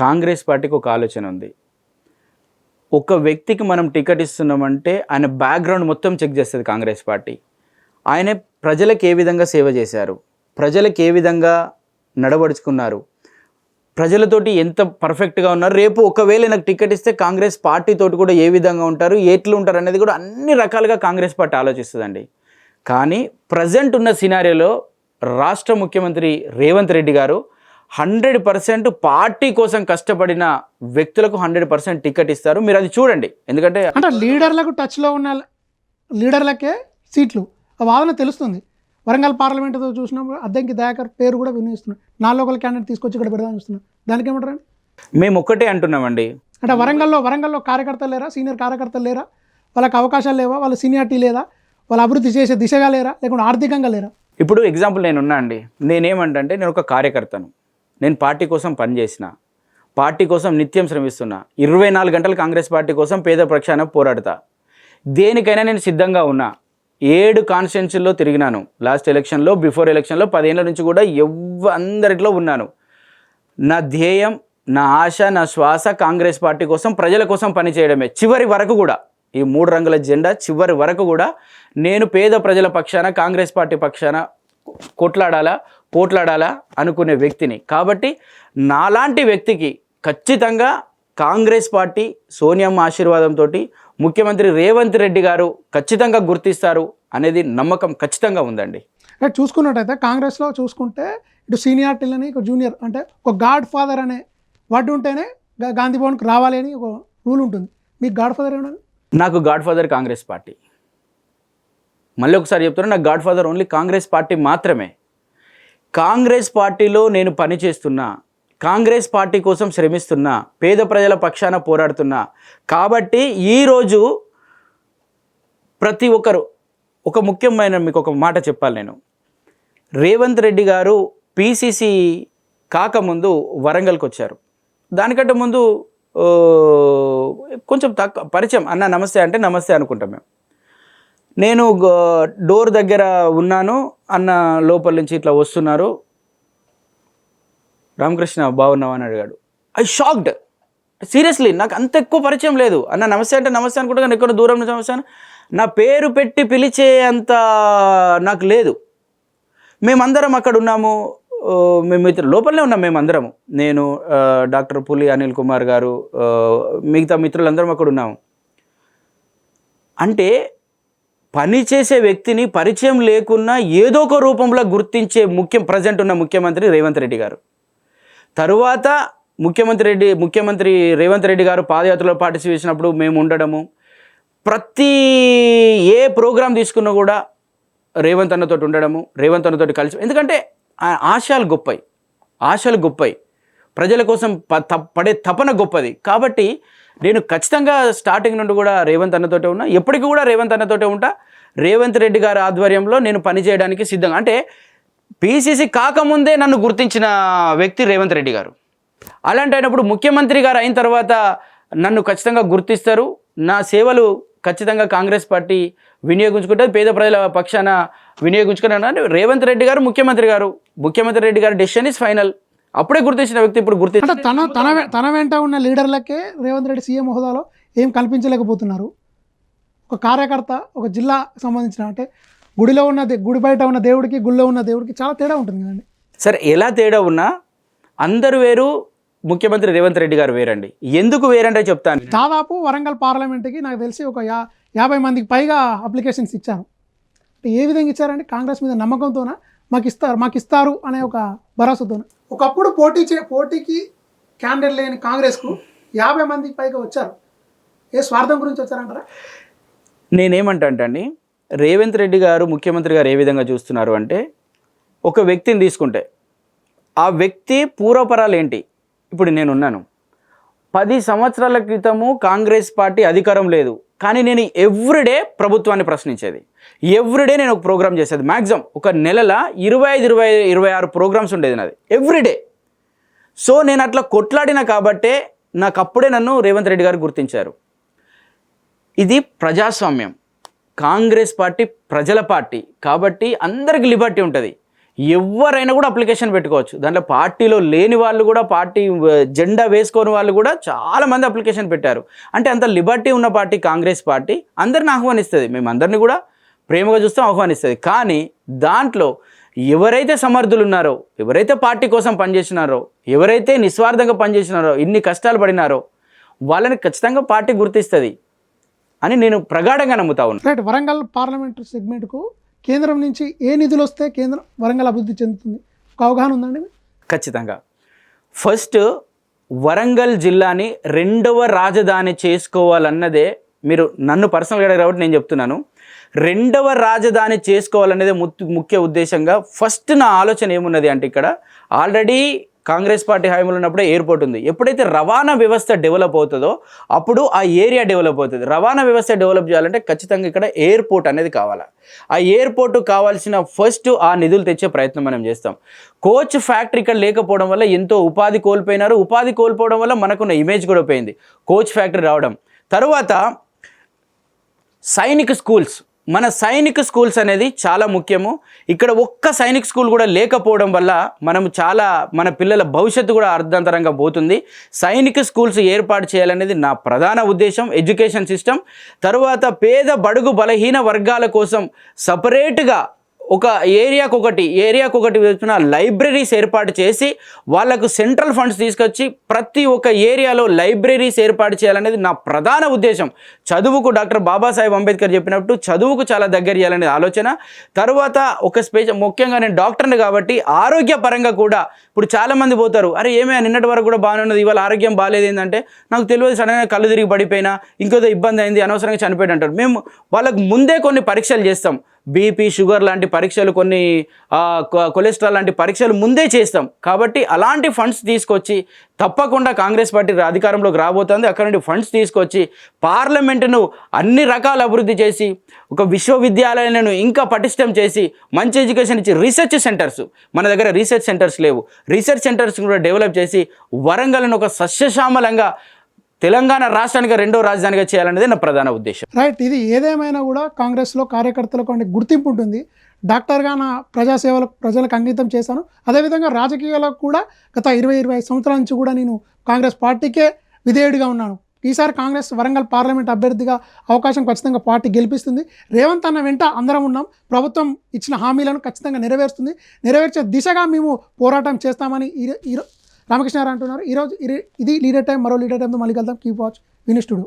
కాంగ్రెస్ పార్టీకి ఒక ఆలోచన ఉంది. ఒక వ్యక్తికి మనం టికెట్ ఇస్తున్నామంటే ఆయన బ్యాక్గ్రౌండ్ మొత్తం చెక్ చేస్తుంది కాంగ్రెస్ పార్టీ. ఆయన ప్రజలకు ఏ విధంగా సేవ చేశారు, ప్రజలకు ఏ విధంగా నడవడుచుకున్నారు, ప్రజలతోటి ఎంత పర్ఫెక్ట్గా ఉన్నారు, రేపు ఒకవేళ నాకు టికెట్ ఇస్తే కాంగ్రెస్ పార్టీతోటి కూడా ఏ విధంగా ఉంటారు, ఎట్లు ఉంటారు అనేది కూడా అన్ని రకాలుగా కాంగ్రెస్ పార్టీ ఆలోచిస్తుందండి. కానీ ప్రజెంట్ ఉన్న సినారియోలో రాష్ట్ర ముఖ్యమంత్రి రేవంత్ రెడ్డి గారు 100% పార్టీ కోసం కష్టపడిన వ్యక్తులకు 100% టికెట్ ఇస్తారు. మీరు అది చూడండి. ఎందుకంటే లీడర్లకు టచ్లో ఉన్న లీడర్లకే సీట్లు ఆ వాదన తెలుస్తుంది. వరంగల్ పార్లమెంటుతో చూసినప్పుడు అద్దంకి దయాకర్ పేరు కూడా వినియోగిస్తున్నారు. 4 లోకల్ క్యాండిడేట్ తీసుకొచ్చి ఇక్కడ పెడదామని చూస్తున్నారు. దానికి ఏమంటారండి? మేము ఒక్కటే అంటున్నామండి. అంటే వరంగల్లో కార్యకర్తలు లేరా, సీనియర్ కార్యకర్తలు లేరా, వాళ్ళకి అవకాశాలు లేవా, వాళ్ళ సీనియారిటీ లేదా, వాళ్ళ అభివృద్ధి చేసే దిశగా లేరా, లేకుంటే ఆర్థికంగా లేరా? ఇప్పుడు ఎగ్జాంపుల్ నేనున్నా అండి. నేనేమంటే నేను ఒక కార్యకర్తను, నేను పార్టీ కోసం పనిచేసిన, పార్టీ కోసం నిత్యం శ్రమిస్తున్నా, 24 గంటలు కాంగ్రెస్ పార్టీ కోసం పేద పక్షాన పోరాడతా, దేనికైనా నేను సిద్ధంగా ఉన్నా. 7 కాన్స్టిట్యున్సీల్లో తిరిగినాను. లాస్ట్ ఎలక్షన్లో, బిఫోర్ ఎలక్షన్లో 10 ఏళ్ళ నుంచి కూడా అందరిలో ఉన్నాను. నా ధ్యేయం, నా ఆశ, నా శ్వాస కాంగ్రెస్ పార్టీ కోసం, ప్రజల కోసం పనిచేయడమే. చివరి వరకు కూడా ఈ 3 రంగుల జెండా చివరి వరకు కూడా నేను పేద ప్రజల పక్షాన, కాంగ్రెస్ పార్టీ పక్షాన పోట్లాడాలా అనుకునే వ్యక్తిని. కాబట్టి నాలాంటి వ్యక్తికి ఖచ్చితంగా కాంగ్రెస్ పార్టీ సోనియమ్మ ఆశీర్వాదంతో ముఖ్యమంత్రి రేవంత్ రెడ్డి గారు ఖచ్చితంగా గుర్తిస్తారు అనేది నమ్మకం ఖచ్చితంగా ఉందండి. చూసుకున్నట్టయితే కాంగ్రెస్లో చూసుకుంటే ఇటు సీనియారిటీలని, ఇక జూనియర్ అంటే ఒక గాడ్ ఫాదర్ అనే వర్డ్ ఉంటేనే గాంధీ భవన్కి రావాలి అని ఒక రూల్ ఉంటుంది. మీకు గాడ్ ఫాదర్ ఏమన్నా? నాకు గాడ్ ఫాదర్ కాంగ్రెస్ పార్టీ. మళ్ళీ ఒకసారి చెప్తున్నా, నాకు God father only Congress party మాత్రమే. కాంగ్రెస్ పార్టీలో నేను పనిచేస్తున్నా, కాంగ్రెస్ పార్టీ కోసం శ్రమిస్తున్నా, పేద ప్రజల పక్షాన పోరాడుతున్నా. కాబట్టి ఈరోజు ప్రతి ఒక్కరు ఒక ముఖ్యమైన మీకు ఒక మాట చెప్పాలి. నేను రేవంత్ రెడ్డి గారు పిసిసి కాకముందు వరంగల్కి వచ్చారు. దానికంటే ముందు కొంచెం తక్కువ పరిచయం. అన్న నమస్తే అంటే నమస్తే అనుకుంటాం మేము. నేను డోర్ దగ్గర ఉన్నాను, అన్న లోపల నుంచి ఇట్లా వస్తున్నారు, రామకృష్ణ బాగున్నావు అని అడిగాడు. I shocked. సీరియస్లీ నాకు అంత ఎక్కువ పరిచయం లేదు. అన్న నమస్తే అంటే నమస్తే అనుకుంటా, కానీ ఎక్కడ దూరం నుంచి నమస్తే, నా పేరు పెట్టి పిలిచే అంత నాకు లేదు. మేమందరం అక్కడ ఉన్నాము, మేము లోపలనే ఉన్నాం మేమందరము. నేను, డాక్టర్ పులి అనిల్ కుమార్ గారు, మిగతా మిత్రులందరం అక్కడ ఉన్నాము. అంటే పనిచేసే వ్యక్తిని పరిచయం లేకున్నా ఏదో ఒక రూపంలో గుర్తించే ప్రజెంట్ ఉన్న ముఖ్యమంత్రి రేవంత్ రెడ్డి గారు. తరువాత ముఖ్యమంత్రి రేవంత్ రెడ్డి గారు పాదయాత్రలో పార్టిసిపేట్ చేసినప్పుడు మేము ఉండడము, ప్రతి ఏ ప్రోగ్రాం తీసుకున్నా కూడా రేవంత్ అన్నతో ఉండడము, రేవంత్ అన్నతోటి కలిసి, ఎందుకంటే ఆశయాలు గొప్పయి, ప్రజల కోసం పడే తపన గొప్పది. కాబట్టి నేను ఖచ్చితంగా స్టార్టింగ్ నుండి కూడా రేవంత్ అన్నతోటే ఉన్నా, ఎప్పటికీ కూడా రేవంత్ అన్నతోటే ఉంటా. రేవంత్ రెడ్డి గారి ఆధ్వర్యంలో నేను పనిచేయడానికి సిద్ధంగా, అంటే పిసిసి కాకముందే నన్ను గుర్తించిన వ్యక్తి రేవంత్ రెడ్డి గారు. అలాంటి అయినప్పుడు ముఖ్యమంత్రి గారు అయిన తర్వాత నన్ను ఖచ్చితంగా గుర్తిస్తారు. నా సేవలు ఖచ్చితంగా కాంగ్రెస్ పార్టీ వినియోగించుకుంటుంది, పేద ప్రజల పక్షాన వినియోగించుకున్నాను. రేవంత్ రెడ్డి గారు ముఖ్యమంత్రి రెడ్డి గారి డెసిషన్ ఇస్ ఫైనల్. అప్పుడే గుర్తించిన వ్యక్తి ఇప్పుడు అంటే తన వెంట ఉన్న లీడర్లకే రేవంత్ రెడ్డి సీఎం హోదాలో ఏం కల్పించలేకపోతున్నారు. ఒక కార్యకర్త, ఒక జిల్లా సంబంధించిన, అంటే గుడిలో ఉన్న గుడి బయట ఉన్న దేవుడికి, గుడిలో ఉన్న దేవుడికి చాలా తేడా ఉంటుంది కదండి. సరే, ఎలా తేడా ఉన్నా అందరు వేరు, ముఖ్యమంత్రి రేవంత్ రెడ్డి గారు వేరండి. ఎందుకు వేరంటే చెప్తాను. దాదాపు వరంగల్ పార్లమెంట్కి నాకు తెలిసి ఒక 50 మందికి పైగా అప్లికేషన్స్ ఇచ్చారు. అంటే ఏ విధంగా ఇచ్చారంటే కాంగ్రెస్ మీద నమ్మకంతోన మాకు ఇస్తారు అనే ఒక భరోసాతోన. ఒకప్పుడు పోటీకి క్యాండిడేట్ లేని కాంగ్రెస్కు 50 మందికి పైగా వచ్చారు. ఏ స్వార్థం గురించి వచ్చారంటారా? నేనేమంటా అండి, రేవంత్ రెడ్డి గారు ముఖ్యమంత్రి గారు ఏ విధంగా చూస్తున్నారు అంటే, ఒక వ్యక్తిని తీసుకుంటే ఆ వ్యక్తి పూర్వపరాలు ఏంటి. ఇప్పుడు నేనున్నాను, 10 సంవత్సరాల క్రితము కాంగ్రెస్ పార్టీ అధికారం లేదు, కానీ నేను ఎవ్రీడే ప్రభుత్వాన్ని ప్రశ్నించేది, ఎవ్రీడే నేను ఒక ప్రోగ్రామ్ చేసేది. మ్యాక్సిమం ఒక నెలల 25-26 ప్రోగ్రామ్స్ ఉండేది నాది ఎవ్రీడే. సో నేను అట్లా కొట్లాడిన కాబట్టే నాకు అప్పుడే నన్ను రేవంత్ రెడ్డి గారు గుర్తించారు. ఇది ప్రజాస్వామ్యం, కాంగ్రెస్ పార్టీ ప్రజల పార్టీ కాబట్టి అందరికి లిబర్టీ ఉంటుంది. ఎవరైనా కూడా అప్లికేషన్ పెట్టుకోవచ్చు. దాంట్లో పార్టీలో లేని వాళ్ళు కూడా, పార్టీ జెండా వేసుకోని వాళ్ళు కూడా చాలామంది అప్లికేషన్ పెట్టారు. అంటే అంత లిబర్టీ ఉన్న పార్టీ కాంగ్రెస్ పార్టీ అందరిని ఆహ్వానిస్తుంది. మేము అందరినీ కూడా ప్రేమగా చూస్తాం, ఆహ్వానిస్తుంది. కానీ దాంట్లో ఎవరైతే సమర్థులు ఉన్నారో, ఎవరైతే పార్టీ కోసం పనిచేసినారో, ఎవరైతే నిస్వార్థంగా పనిచేసినారో, ఇన్ని కష్టాలు పడినారో వాళ్ళని ఖచ్చితంగా పార్టీ గుర్తిస్తుంది అని నేను ప్రగాఢంగా నమ్ముతా ఉన్నాను. రైట్. వరంగల్ పార్లమెంటరీ సెగ్మెంట్కు కేంద్రం నుంచి ఏ నిధులు వస్తే కేంద్రం వరంగల్ అభివృద్ధి చెందుతుంది, ఒక అవగాహన ఉందండి? ఖచ్చితంగా. ఫస్ట్ వరంగల్ జిల్లాని 2వ రాజధాని చేసుకోవాలన్నదే, మీరు నన్ను పర్సనల్గా అడిగారు కాబట్టి నేను చెప్తున్నాను, 2వ రాజధాని చేసుకోవాలనేదే ముఖ్య ఉద్దేశంగా ఫస్ట్ నా ఆలోచన ఏమున్నది అంటే, ఇక్కడ ఆల్రెడీ కాంగ్రెస్ పార్టీ హయాంలో ఉన్నప్పుడే ఎయిర్పోర్ట్ ఉంది. ఎప్పుడైతే రవాణా వ్యవస్థ డెవలప్ అవుతుందో అప్పుడు ఆ ఏరియా డెవలప్ అవుతుంది. రవాణా వ్యవస్థ డెవలప్ చేయాలంటే ఖచ్చితంగా ఇక్కడ ఎయిర్పోర్ట్ అనేది కావాలి. ఆ ఎయిర్పోర్ట్ కావాల్సిన ఫస్ట్ ఆ నిధులు తెచ్చే ప్రయత్నం మనం చేస్తాం. కోచ్ ఫ్యాక్టరీ ఇక్కడ లేకపోవడం వల్ల ఎంతో ఉపాధి కోల్పోయినారు. ఉపాధి కోల్పోవడం వల్ల మనకున్న ఇమేజ్ కూడా పోయింది. కోచ్ ఫ్యాక్టరీ రావడం తర్వాత సైనిక్ స్కూల్స్, మన సైనిక్ స్కూల్స్ అనేది చాలా ముఖ్యము. ఇక్కడ ఒక్క సైనిక్ స్కూల్ కూడా లేకపోవడం వల్ల మన పిల్లల భవిష్యత్తు కూడా అర్ధంతరంగా పోతుంది. సైనిక్ స్కూల్స్ ఏర్పాటు చేయాలనేది నా ప్రధాన ఉద్దేశం. ఎడ్యుకేషన్ సిస్టమ్ తర్వాత పేద బడుగు బలహీన వర్గాల కోసం సపరేట్గా ఒక ఏరియాకు ఒకటి వచ్చిన లైబ్రరీస్ ఏర్పాటు చేసి వాళ్ళకు సెంట్రల్ ఫండ్స్ తీసుకొచ్చి ప్రతి ఒక్క ఏరియాలో లైబ్రరీస్ ఏర్పాటు చేయాలనేది నా ప్రధాన ఉద్దేశం. చదువుకు డాక్టర్ బాబాసాహెబ్ అంబేద్కర్ చెప్పినట్టు చదువుకు చాలా దగ్గర చేయాలనేది ఆలోచన. తర్వాత ముఖ్యంగా నేను డాక్టర్ని కాబట్టి ఆరోగ్యపరంగా కూడా ఇప్పుడు చాలామంది పోతారు, అరే ఏమైనా నిన్నటి వరకు కూడా బాగానే ఉన్నది, ఇవాళ ఆరోగ్యం బాగాలేదు ఏంటంటే నాకు తెలియదు, సడన్గా కళ్ళు తిరిగి పడిపోయినా, ఇంకేదో ఇబ్బంది అయింది, అనవసరంగా చనిపోయాడు అంటారు. మేము వాళ్ళకు ముందే కొన్ని పరీక్షలు చేస్తాం. బీపీ, షుగర్ లాంటి పరీక్షలు, కొన్ని కొలెస్ట్రాల్ లాంటి పరీక్షలు ముందే చేస్తాం. కాబట్టి అలాంటి ఫండ్స్ తీసుకొచ్చి తప్పకుండా కాంగ్రెస్ పార్టీ అధికారంలోకి రాబోతుంది. అక్కడ నుండి ఫండ్స్ తీసుకొచ్చి పార్లమెంటును అన్ని రకాల అభివృద్ధి చేసి, ఒక విశ్వవిద్యాలయాలను ఇంకా పటిష్టం చేసి, మంచి ఎడ్యుకేషన్ ఇచ్చి, రీసెర్చ్ సెంటర్స్, మన దగ్గర రీసెర్చ్ సెంటర్స్ లేవు, రీసెర్చ్ సెంటర్స్ కూడా డెవలప్ చేసి వరంగల్ను ఒక సస్యశ్యామలంగా తెలంగాణ రాష్ట్రానికి 2వ రాజధానిగా చేయాలనేది నా ప్రధాన ఉద్దేశం. రైట్. ఇది ఏదేమైనా కూడా కాంగ్రెస్లో కార్యకర్తలకు అంటే గుర్తింపు ఉంటుంది. డాక్టర్గా నా ప్రజాసేవలకు ప్రజలకు అంకితం చేశాను. అదేవిధంగా రాజకీయాలకు కూడా గత 20-25 సంవత్సరాల నుంచి కూడా నేను కాంగ్రెస్ పార్టీకే విధేయుడిగా ఉన్నాను. ఈసారి కాంగ్రెస్ వరంగల్ పార్లమెంట్ అభ్యర్థిగా అవకాశం ఖచ్చితంగా పార్టీ గెలిపిస్తుంది. రేవంత్ అన్న వెంట అందరం ఉన్నాం. ప్రభుత్వం ఇచ్చిన హామీలను ఖచ్చితంగా నెరవేర్చే దిశగా మేము పోరాటం చేస్తామని రామకృష్ణ గారు అంటున్నారు. ఈరోజు ఇది లీడర్ టైం. మరో లీడర్ టైంతో మళ్ళీ కలుద్దాం. Keep watch win studio.